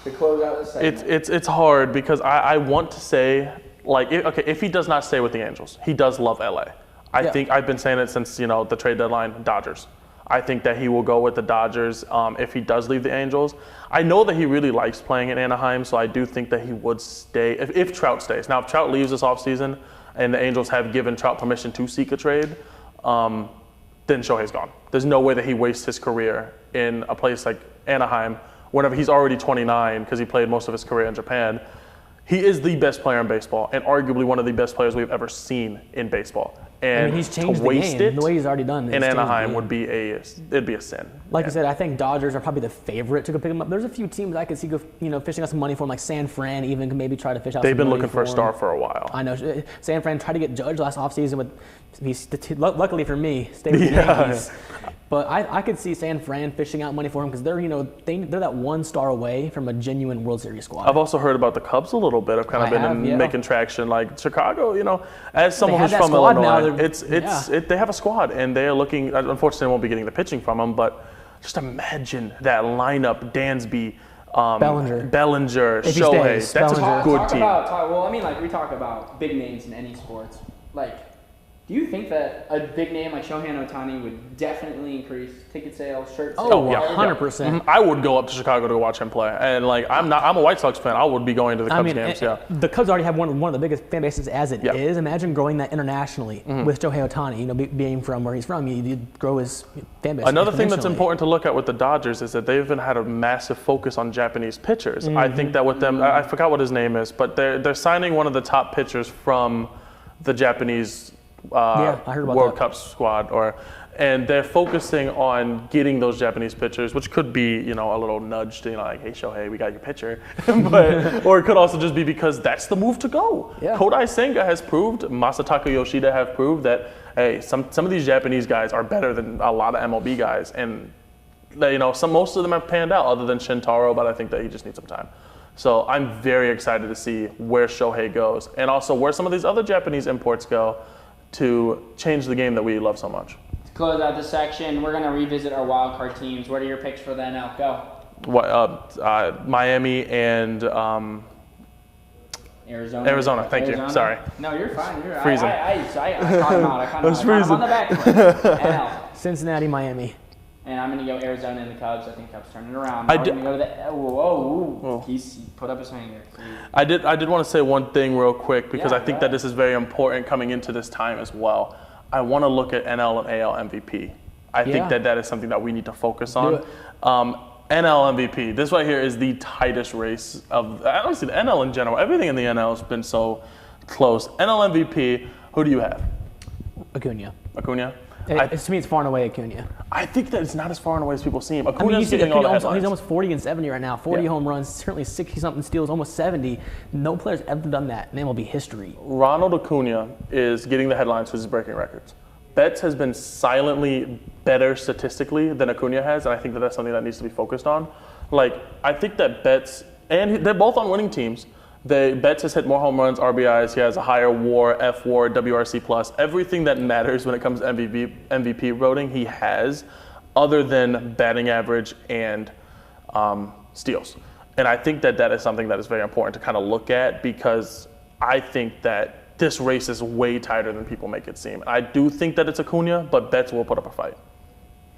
to close out the segment? It's hard because I want to say, if he does not stay with the Angels, he does love LA. I think I've been saying it since the trade deadline. Dodgers. I think that he will go with the Dodgers if he does leave the Angels. I know that he really likes playing in Anaheim, so I do think that he would stay if Trout stays. Now, if Trout leaves this offseason and the Angels have given Trout permission to seek a trade, then Shohei's gone. There's no way that he wastes his career in a place like Anaheim whenever he's already 29 because he played most of his career in Japan. He is the best player in baseball and arguably one of the best players we've ever seen in baseball. And I mean, he's changed to waste the game. it The way he's already done it. in Anaheim would be it'd be a sin. Like I said, I think Dodgers are probably the favorite to go pick him up. There's a few teams I could see fishing out some money for him, like San Fran even can maybe try to fish out They've some been money looking for a him. star for a while. I know. San Fran tried to get Judge last offseason luckily for me, stayed with the Yankees. But I could see San Fran fishing out money for him because they're that one star away from a genuine World Series squad. I've also heard about the Cubs a little bit. I've kind of been making traction. Like Chicago, as someone who's from Illinois, they have a squad and they're looking. Unfortunately, I won't be getting the pitching from them, but just imagine that lineup: Dansby, Bellinger, Shohei. That's a good team. We talk about big names in any sports. Do you think that a big name like Shohei Ohtani would definitely increase ticket sales, shirt sales? Oh, yeah, 100%. I would go up to Chicago to watch him play, and I'm a White Sox fan. I would be going to the Cubs games. The Cubs already have one of the biggest fan bases as it is. Imagine growing that internationally with Shohei Ohtani. Being from where he's from, you grow his fan base. Another thing that's important to look at with the Dodgers is that they've had a massive focus on Japanese pitchers. I think that with them, I forgot what his name is, but they're signing one of the top pitchers from the Japanese I heard about World that. Cup squad, and they're focusing on getting those Japanese pitchers, which could be a little nudge to like, hey Shohei, we got your pitcher, or it could also just be because that's the move to go. Yeah. Kodai Senga has proved, Masataka Yoshida have proved that hey, some of these Japanese guys are better than a lot of MLB guys, and most of them have panned out, other than Shintaro, but I think that he just needs some time. So I'm very excited to see where Shohei goes, and also where some of these other Japanese imports go, to change the game that we love so much. To close out this section, we're going to revisit our wild card teams. What are your picks for the NL? Go. Miami and Arizona. Arizona. Thank you. Sorry. No, you're fine. You're freezing. I caught him out. I caught him on the back foot. NL. Cincinnati, Miami. And I'm going to go Arizona and the Cubs. I think Cubs turning it around. We're going to go to the. Whoa. He put up his finger. I did want to say one thing real quick because I think that this is very important coming into this time as well. I want to look at NL and AL MVP. I think that is something that we need to focus on. NL MVP. This right here is the tightest race of. Honestly, the NL in general. Everything in the NL has been so close. NL MVP. Who do you have? Acuna. To me, it's far and away Acuna. I think that it's not as far and away as people seem. Acuna's getting all the headlines. He's almost 40 and 70 right now. 40 home runs, certainly 60-something steals, almost 70. No player's ever done that. Name will be history. Ronald Acuna is getting the headlines because he's breaking records. Betts has been silently better statistically than Acuna has, and I think that that's something that needs to be focused on. I think that Betts, and they're both on winning teams. Betts has hit more home runs, RBIs. He has a higher WAR, F-WAR, WRC+. Everything that matters when it comes to MVP voting, he has, other than batting average and steals. And I think that is something that is very important to kind of look at because I think that this race is way tighter than people make it seem. I do think that it's Acuna, but Betts will put up a fight.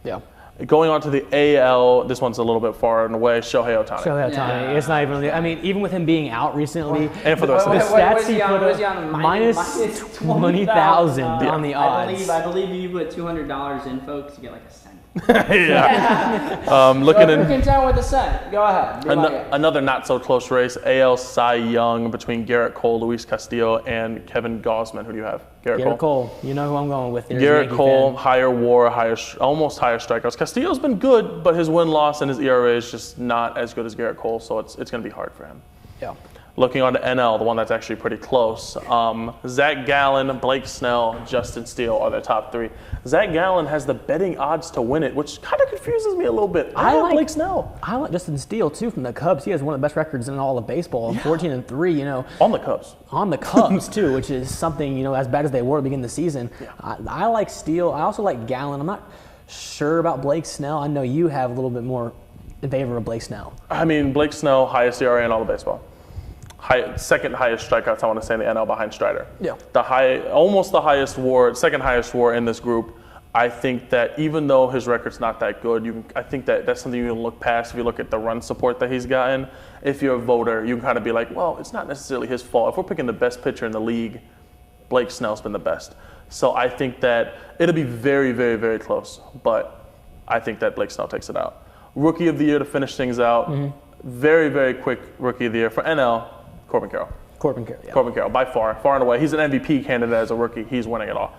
Yeah. Going on to the AL, this one's a little bit far and away. Shohei Ohtani. Yeah. It's not even. Even with him being out recently, and for the stats he put up minus 20,000 on the odds. I believe you put $200 in, folks. You get like a cent. Looking in. You're content with a cent. Go ahead. Another not so close race. AL Cy Young between Garrett Cole, Luis Castillo, and Kevin Gausman. Who do you have? Garrett Cole. You know who I'm going with. Garrett Cole, higher WAR, almost higher strikeouts. Castillo's been good, but his win-loss and his ERA is just not as good as Garrett Cole, so it's going to be hard for him. Yeah. Looking on to NL, the one that's actually pretty close. Zach Gallen, Blake Snell, Justin Steele are their top three. Zach Gallen has the betting odds to win it, which kind of confuses me a little bit. I like Blake Snell. I like Justin Steele too from the Cubs. He has one of the best records in all of baseball, 14-3. On the Cubs. On the Cubs too, which is something as bad as they were to begin the season. Yeah. I like Steele. I also like Gallen. I'm not sure about Blake Snell. I know you have a little bit more in favor of Blake Snell. I mean, Blake Snell, highest ERA in all of baseball. Second highest strikeouts, I want to say, in the NL behind Strider. Yeah. Almost the highest WAR, second highest WAR in this group. I think that even though his record's not that good, I think that that's something you can look past if you look at the run support that he's gotten. If you're a voter, you can kind of be like, well, it's not necessarily his fault. If we're picking the best pitcher in the league, Blake Snell's been the best. So I think that it'll be very, very, very close. But I think that Blake Snell takes it out. Rookie of the year to finish things out. Mm-hmm. Very, very quick rookie of the year for NL. Corbin Carroll. Corbin Carroll. Yeah. Corbin Carroll, by far and away. He's an MVP candidate as a rookie. He's winning it all.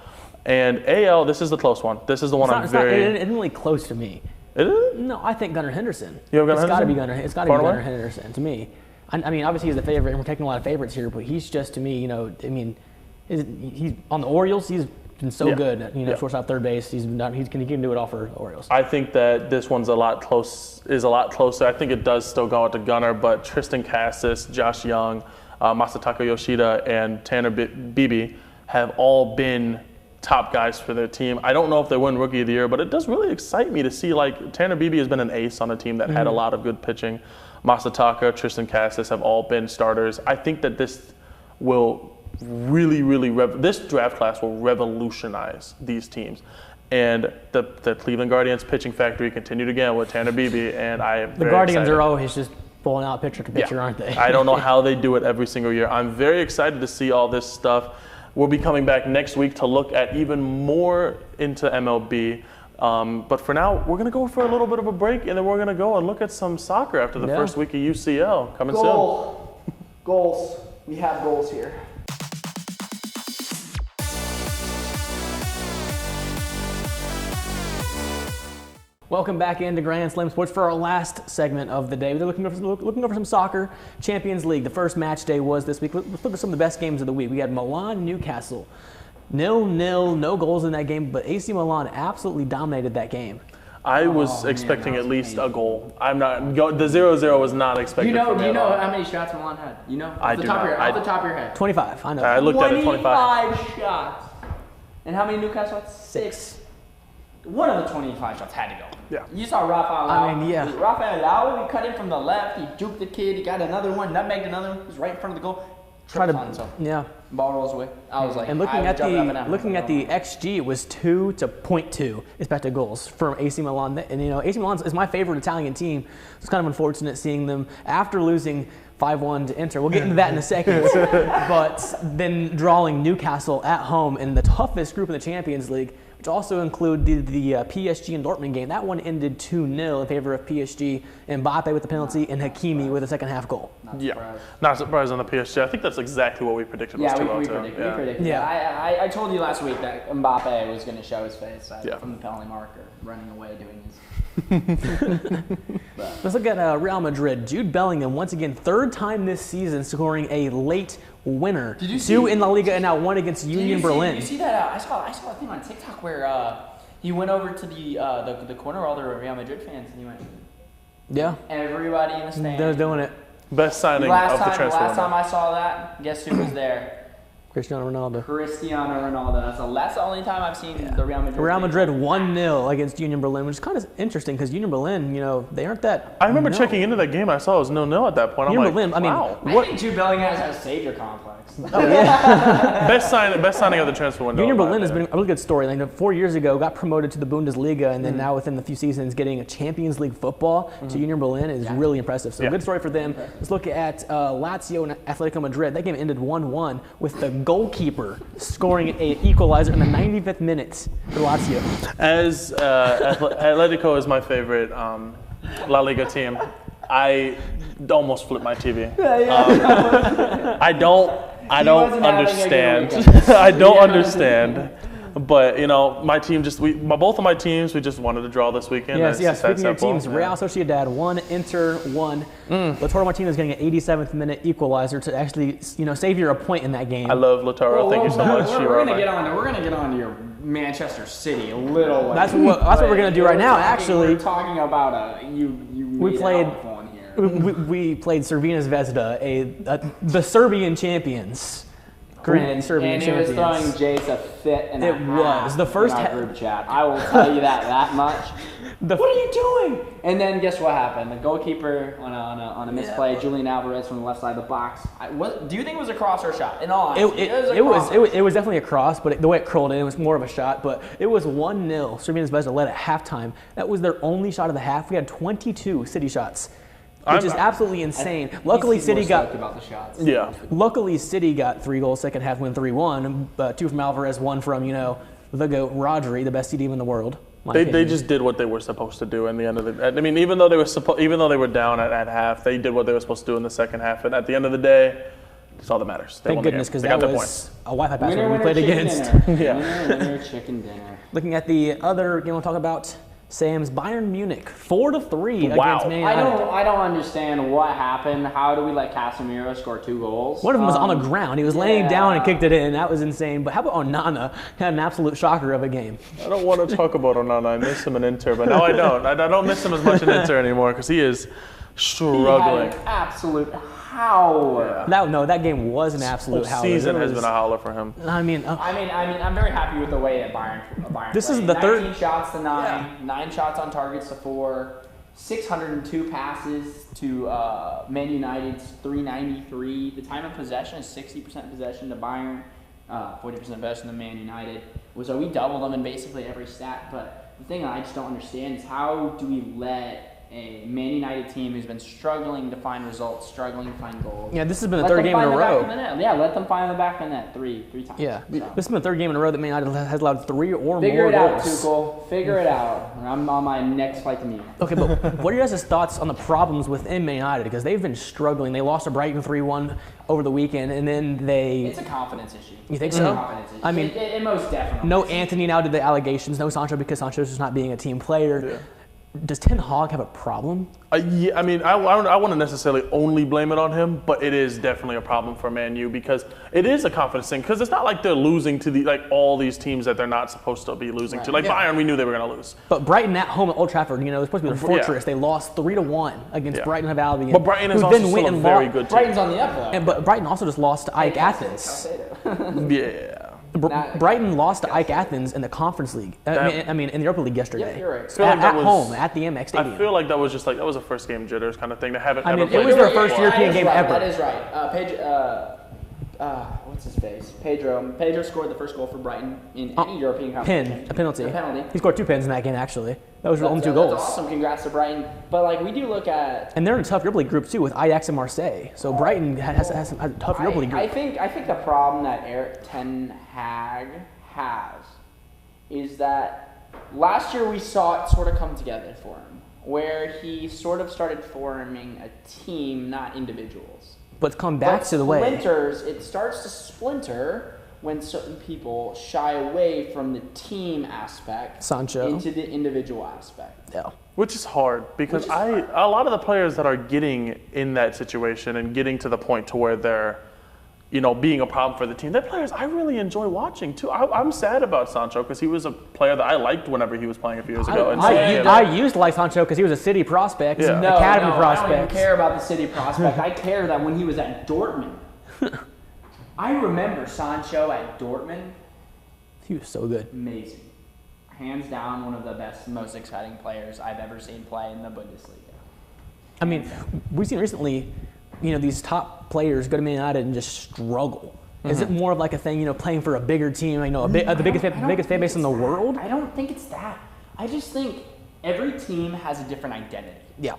And AL, this is the close one. This is the one It isn't really close to me. Is it? No, I think Gunnar Henderson. You have Gunnar It's got to be Henderson? Gunnar. It's got to be Gunnar Henderson to me. I mean, obviously he's the favorite, and we're taking a lot of favorites here, but he's just to me, he's on the Orioles. He's been so good, shortstop, third base. He can do it all for the Orioles. I think that this one's a lot closer. I think it does still go out to Gunnar, but Tristan Cassis, Josh Young, Masataka Yoshida, and Tanner Beebe have all been top guys for their team. I don't know if they win Rookie of the Year, but it does really excite me to see, like, Tanner Beebe has been an ace on a team that had a lot of good pitching. Masataka, Tristan Cassis have all been starters. I think that this will this draft class will revolutionize these teams. And the Cleveland Guardians pitching factory continued again with Tanner Beebe, and I am The Guardians are always just pulling out pitcher to pitcher, aren't they? I don't know how they do it every single year. I'm very excited to see all this stuff. We'll be coming back next week to look at even more into MLB. But for now, we're going to go for a little bit of a break, and then we're going to go and look at some soccer after the first week of UCL. Coming soon. Goals. We have goals here. Welcome back into Grand Slam Sports for our last segment of the day. We're looking over some soccer. Champions League. The first match day was this week. Let's look at some of the best games of the week. We had Milan-Newcastle. 0-0, no goals in that game, but AC Milan absolutely dominated that game. I was expecting at least a goal. I'm not. The 0-0 was not expected. Do you know how many shots Milan had? You know, off the top of your head. 25. I know. I looked at it. 25 shots. And how many Newcastle had? 6. One of the 25 shots had to go. Yeah. You saw Rafael Lau. I mean, yeah. Rafael Lau, he cut in from the left. He juked the kid. He got another one. Nutmegged another one. He was right in front of the goal. Ball rolls away. I was like, and looking at the XG, it was 2 to 0.2 expected goals from AC Milan. And AC Milan is my favorite Italian team. It's kind of unfortunate seeing them after losing 5-1 to Inter. We'll get into that in a second. But then drawing Newcastle at home in the toughest group in the Champions League, which also included the PSG and Dortmund game. That one ended 2-0 in favor of PSG. Mbappe with the penalty and Hakimi with a second half goal. Not surprised on the PSG. I think that's exactly what we predicted was 2-0. We predicted. Yeah. I told you last week that Mbappe was going to show his face from the penalty marker, running away doing his. Let's look at Real Madrid. Jude Bellingham, once again, third time this season scoring a late winner. Did you see? 2 in La Liga and now 1 against Union Berlin. Did you see that? I saw a thing on TikTok where he went over to the corner where all the Real Madrid fans, and he went. Yeah. Everybody in the stands. They're doing it. Best signing of the transfer window. Last time I saw that, guess who was there? Cristiano Ronaldo. That's the only time I've seen the Real Madrid. Real Madrid 1-0 against Union Berlin, which is kind of interesting because Union Berlin, they aren't that. I remember checking into that game. I saw it was 0-0 at that point. Union I'm like, Berlin, wow. I think Jude Bellingham has a savior complex. Oh, yeah. Best signing of the transfer window. Union Berlin has been a really good story. 4 years ago, got promoted to the Bundesliga, and then now within the few seasons, getting a Champions League football to Union Berlin is really impressive. So good story for them. Let's look at Lazio and Atletico Madrid. That game ended 1-1 with the goalkeeper scoring an equalizer in the 95th minute for Lazio. As Atletico is my favorite La Liga team, I almost flipped my TV. I don't understand. I don't understand. But my team both of my teams, we just wanted to draw this weekend. Yes. Speaking of your teams, Real Sociedad 1, Inter 1. Lautaro Martinez getting an 87th minute equalizer to actually, savor a point in that game. I love Lautaro. Thank you so much. We're gonna get on to your Manchester City a little. That's what we're gonna do right now. Actually, we're talking about we played Crvena Zvezda, the Serbian champions. Granted, Serbian champions. And it was throwing Jace a fit and it was the first group chat. I will tell you that much. What are you doing? And then guess what happened? The goalkeeper on a misplay, Julian Alvarez from the left side of the box. Do you think it was a cross or a shot? In all honesty, it was definitely a cross, but the way it curled in, it was more of a shot. But it was 1-0. Crvena Zvezda led at halftime. That was their only shot of the half. We had 22 City shots. Which is absolutely insane. Luckily, City got about the shots. Yeah. Luckily, City got 3 goals, second half win 3-1. 2 from Alvarez, 1 from the GOAT Rodri, the best CDM in the world. They just did what they were supposed to do in the end of the. I mean, even though they were down at half, they did what they were supposed to do in the second half. And at the end of the day, that's all that matters. Thank goodness, because that was a Wi-Fi password we played against. Winner chicken dinner. Looking at the other game we'll talk about, Sam's Bayern Munich 4-3 against Man United. I don't understand what happened. How do we let Casemiro score 2 goals? One of them was on the ground. He was laying down and kicked it in. That was insane. But how about Onana? Had an absolute shocker of a game. I don't want to talk about Onana. I miss him in Inter, but now I don't. I don't miss him as much in Inter anymore because he is struggling. He had an absolute howler. That game was an absolute howler. Season has been a howler for him. I'm very happy with the way that Bayern this played. is the 19 shots to 9, 9 shots on targets to 4, 602 passes to Man United's 393. The time of possession is 60% possession to Bayern, 40% possession to Man United. So we doubled them in basically every stat. But the thing I just don't understand is how do we let a Man United team who's been struggling to find results, struggling to find goals. Yeah, this has been the third game in a row. Let them find the back of the net three times. Yeah, this has been the third game in a row that Man United has allowed 3 or more goals. Figure it out, Tuchel. Figure it out. I'm on my next flight to Munich. Okay, but what are your guys' thoughts on the problems within Man United? Because they've been struggling. They lost to Brighton 3-1 over the weekend, and then It's a confidence issue. You think so? Confidence issue. I mean, it most definitely. No Anthony now did the allegations. No Sancho because Sancho's just not being a team player. Yeah. Does Ten Hag have a problem? Yeah, I mean, I wouldn't necessarily only blame it on him, but it is definitely a problem for Man U because it is a confidence thing. Because it's not like they're losing to all these teams that they're not supposed to be losing to. Like Bayern, we knew they were going to lose. But Brighton at home at Old Trafford, it was supposed to be the fortress. They lost 3-1 against Brighton of Albion. But Brighton is also still a very good team. Brighton's on the up though. But Brighton also just lost to AEK Athens. Yeah. Brighton lost to AEK Athens in the Conference League. I mean, in the Europa League yesterday. Yeah, you're right. At home at the MX Stadium. I feel like that was just that was a first game jitters kind of thing. They haven't ever it played. was their first European game ever. That is right. What's his face? Pedro scored the first goal for Brighton in any European competition. A penalty. A penalty. He scored 2 pens in that game, actually. That was only 2 goals. That's awesome. Congrats to Brighton. But we do look at. And they're in a tough Europa League group too with Ajax and Marseille. So Brighton has a tough Europa League group. I think the problem that Eric Ten Hag has is that last year we saw it sort of come together for him, where he sort of started forming a team, not individuals. But it's come back to the way. It starts to splinter when certain people shy away from the team aspect Sancho. into the individual aspect. Yeah. Which is hard because a lot of the players that are getting in that situation and getting to the point to where they're being a problem for the team. They're players I really enjoy watching too. I'm sad about Sancho because he was a player that I liked whenever he was playing a few years ago. I used to like Sancho because he was a City prospect, academy prospect. I don't even care about the City prospect. I care that when he was at Dortmund. I remember Sancho at Dortmund. He was so good. Amazing. Hands down, one of the best, most exciting players I've ever seen play in the Bundesliga. I mean, we've seen recently these top players go to Man United and just struggle. Mm-hmm. Is it more of like a thing, playing for a bigger team, the biggest fan base in the world? I don't think it's that. I just think every team has a different identity. Yeah.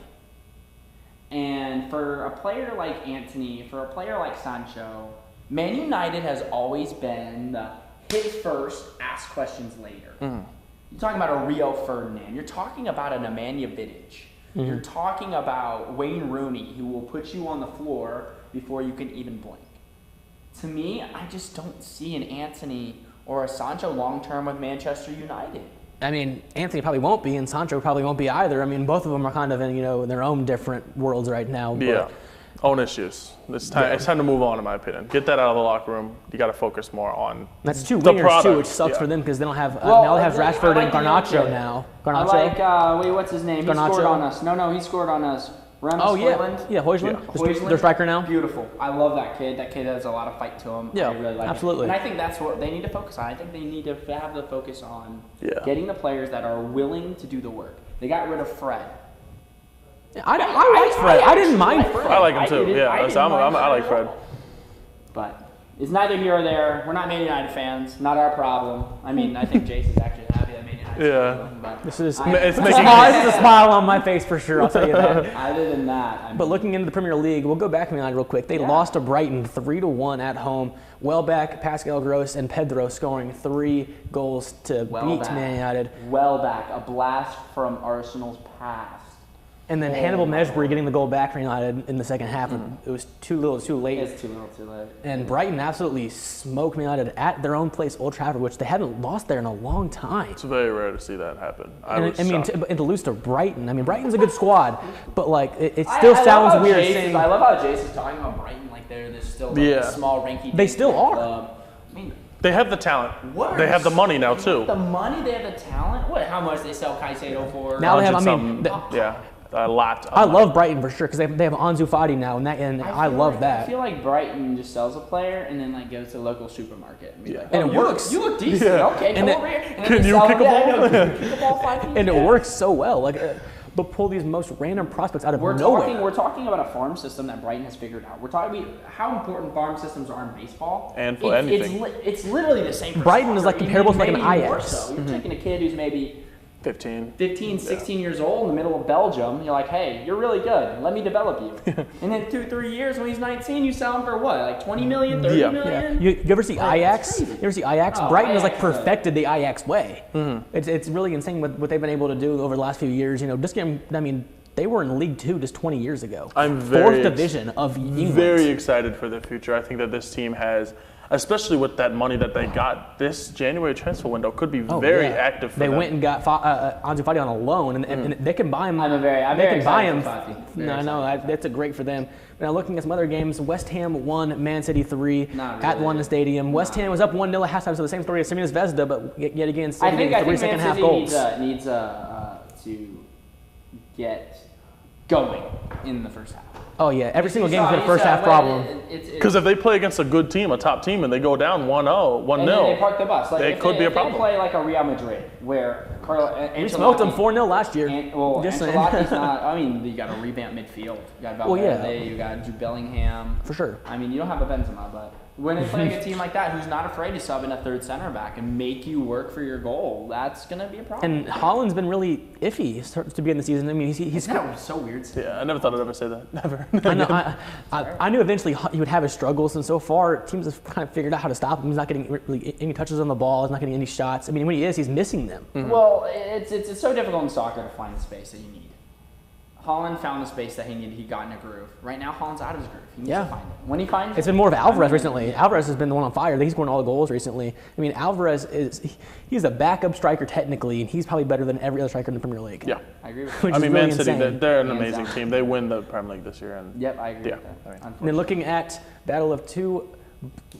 And for a player like Anthony, for a player like Sancho, Man United has always been the hit first, ask questions later. Mm-hmm. You're talking about a Rio Ferdinand. You're talking about an Nemanja Vidic. Mm-hmm. You're talking about Wayne Rooney, who will put you on the floor before you can even blink. To me, I just don't see an Anthony or a Sancho long-term with Manchester United. I mean, Anthony probably won't be, and Sancho probably won't be either. I mean, both of them are kind of in their own different worlds right now. But yeah. Own issues. It's time to move on, in my opinion. Get that out of the locker room. You got to focus more on That's 2 wingers, too, which sucks for them because they don't have now they have Rashford and Garnacho now. Garnacho? I like, what's his name? Garnacho? He scored on us. No, he scored on us. Højlund? Yeah, Højlund. Their striker now. Beautiful. I love that kid. That kid has a lot of fight to him. Yeah, I really like absolutely. And I think that's what they need to focus on. I think they need to have the focus on getting the players that are willing to do the work. They got rid of Fred. I like Fred. I didn't mind Fred. I like him too. I like Fred. But it's neither here or there. We're not Man United fans. Not our problem. I mean, I think Jason's actually happy that Man United Yeah. But This is It's a making smile on my face for sure. I'll tell you that. other than that, I mean, But looking into the Premier League, we'll go back to Milan real quick. They lost to Brighton 3-1 at home. Welbeck, Pascal Gross, and Pedro scoring 3 goals to beat Man United. Welbeck, a blast from Arsenal's past. And then Hannibal Mejbri getting the goal back for United in the second half. It was too little, too late. It's too little, too late. And Brighton absolutely smoked Man United at their own place, Old Trafford, which they haven't lost there in a long time. It's very rare to see that happen. And to lose to Brighton. I mean, Brighton's a good squad, but like it still sounds weird saying. I love how Jason's talking about Brighton like they're still like a small rinky. They still are. I mean, they have the talent. They have the money now too. the money, they have the talent. What? How much they sell Caicedo for? Now they have. A lot. I love Brighton for sure because they have Ansu Fati now, and I love that. I feel like Brighton just sells a player and then like goes to the local supermarket and be like, and it works. You look decent. Okay, come over here. And Can you kick a ball? Kick a ball 5 feet. And it works so well. Like, but pull these most random prospects out of nowhere. We're talking about a farm system that Brighton has figured out. We're talking about how important farm systems are in baseball. And for anything. It's literally the same. For Brighton soccer. is like comparable to like an Maybe more Ajax. so. You're taking a kid who's maybe 15, 16 years old in the middle of Belgium. You're like, hey, you're really good. Let me develop you. And then 2-3 years when he's 19, you sell him for what? Like 20 million, 30 million? You ever see Ajax? crazy. You ever see Ajax? Oh, Brighton has like Ajax, perfected the Ajax way. It's really insane what they've been able to do over the last few years. You know, just getting. I mean, they were in League 2 just 20 years ago. I'm very 4th division of England. Very excited for the future. I think that this team has, especially with that money that they got, this January transfer window could be very active for them. They them. went and got Ansu Fati on a loan, and they can buy him. They can buy him. Fati. That's a great for them. Now looking at some other games, West Ham won, Man City 3 at London Stadium. West Ham was up 1-0 at halftime, so the same story as Cervena Zvezda, but yet again, City getting 3 second half goals. Needs to get going in the first half. Oh yeah, every single game's been a first half problem. Because if they play against a good team, a top team, and they go down 1-0, 1-0, and then they park the bus. Like it could be a problem. They play like a Real Madrid, where we smoked them 4-0 last year. Ancelotti's not. I mean, you got to revamp midfield. You got Valverde, you got Jude Bellingham. For sure. I mean, you don't have a Benzema, but when they play a team like that, who's not afraid to sub in a third center back and make you work for your goal, that's gonna be a problem. And Haaland's been really iffy to begin the season. I mean, he's so weird. Yeah, I never thought I'd ever say that. Never. I knew eventually he would have his struggles, and so far teams have kind of figured out how to stop him. He's not getting really any touches on the ball. He's not getting any shots. I mean, when he is, he's missing them. Well, it's so difficult in soccer to find the space that you need. Haaland found the space that he needed. He got in a groove. Right now, Haaland's out of his groove. He needs to find it. When he finds it, it's been more of Alvarez recently. Alvarez has been the one on fire. He's scoring all the goals recently. I mean, Alvarez he's a backup striker technically, and he's probably better than every other striker in the Premier League. Yeah, I agree with that. I mean, Man City, insane. they're an amazing team. They win the Premier League this year. And yep, I agree with that. And then looking at battle of two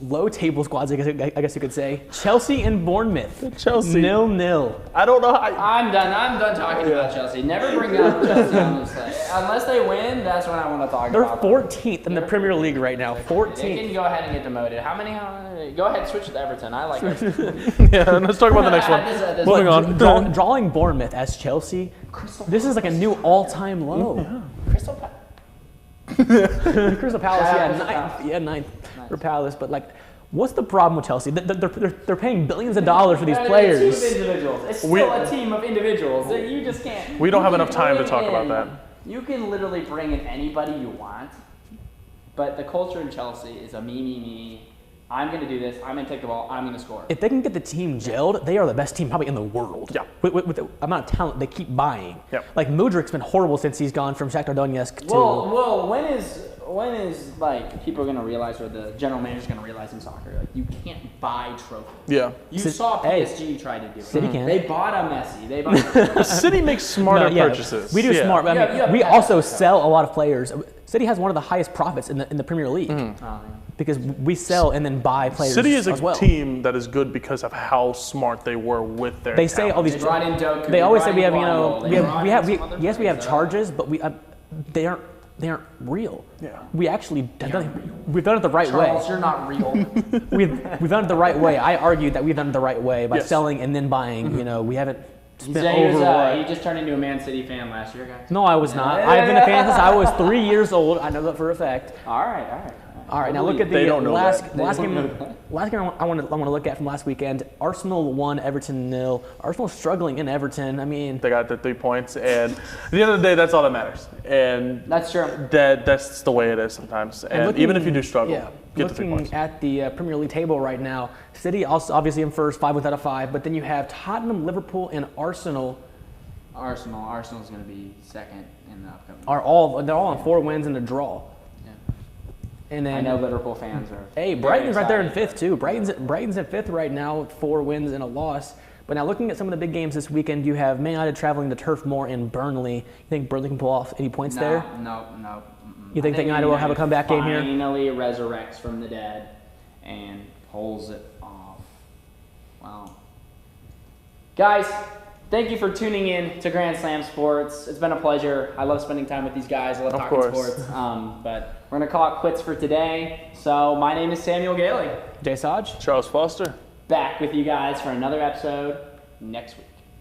low table squads, I guess you could say. Chelsea and Bournemouth. Chelsea 0-0. I don't know. I'm done talking about Chelsea. Never bring up Chelsea on this list. Unless they win, that's when I want to talk about them. They're 14th in the Premier League right now. 14th. They can go ahead and get demoted. How many? Go ahead, switch to Everton. I like it. Yeah, let's talk about the next one. Moving on. Drawing Bournemouth as Chelsea. This is like a new all-time low. Yeah. Crystal Palace. Crystal Palace, ninth for Palace, but like, what's the problem with Chelsea? They're paying billions of dollars for these players. It's a team of individuals. It's still a team of individuals. You just can't. We don't have enough time to talk about that. You can literally bring in anybody you want, but the culture in Chelsea is a me. I'm going to do this. I'm going to take the ball. I'm going to score. If they can get the team gelled, they are the best team probably in the world. Yeah. With the amount of talent they keep buying. Yep. Like Mudryk's been horrible since he's gone from Shakhtar Donetsk to. Well, when is like people going to realize, or the general manager's going to realize in soccer, like you can't buy trophies. Yeah. You saw PSG try to do it. City can. They bought a Messi. They bought. City makes smarter purchases. We do smart. I mean, we also sell a lot of players. City has one of the highest profits in the Premier League. Because we sell and then buy players. City is as well. Team that is good because of how smart they were with their. They say all these. They always say we have we have charges, but they aren't real. Yeah. We actually we've done it the right way. You're not real. we've done it the right way. I argued that we've done it the right way by selling and then buying. You know, we haven't. You just turned into a Man City fan last year, guys. No, I was not. I've been a fan since I was 3 years old. I know that for a fact. All right. All right, now look at They the don't know last that. game I want to look at from last weekend. Arsenal 1, Everton 0. Arsenal struggling in Everton. I mean, They got their 3 points, and at the end of the day, that's all that matters. And That's true. that's the way it is sometimes. And even if you do struggle, yeah, get the 3 looking points. at the Premier League table right now, City also obviously in first, 5 out of 5. But then you have Tottenham, Liverpool, and Arsenal Arsenal's going to be second in the upcoming. they're all on 4 wins and a draw. Yeah. And then I know Liverpool fans are. Hey, very Brighton's right there in excited. 5th too. Brighton's in 5th right now with 4 wins and a loss. But now looking at some of the big games this weekend, you have Man United traveling to Turf Moor in Burnley. You think Burnley can pull off any points there? No. You think that United will have a comeback game here? Finally resurrects from the dead and pulls it off. Wow. Guys, thank you for tuning in to Grand Slam Sports. It's been a pleasure. I love spending time with these guys. I love talking course. sports. But we're going to call it quits for today. So my name is Samuel Gailey. Jay Saj? Charles Foster. Back with you guys for another episode next week.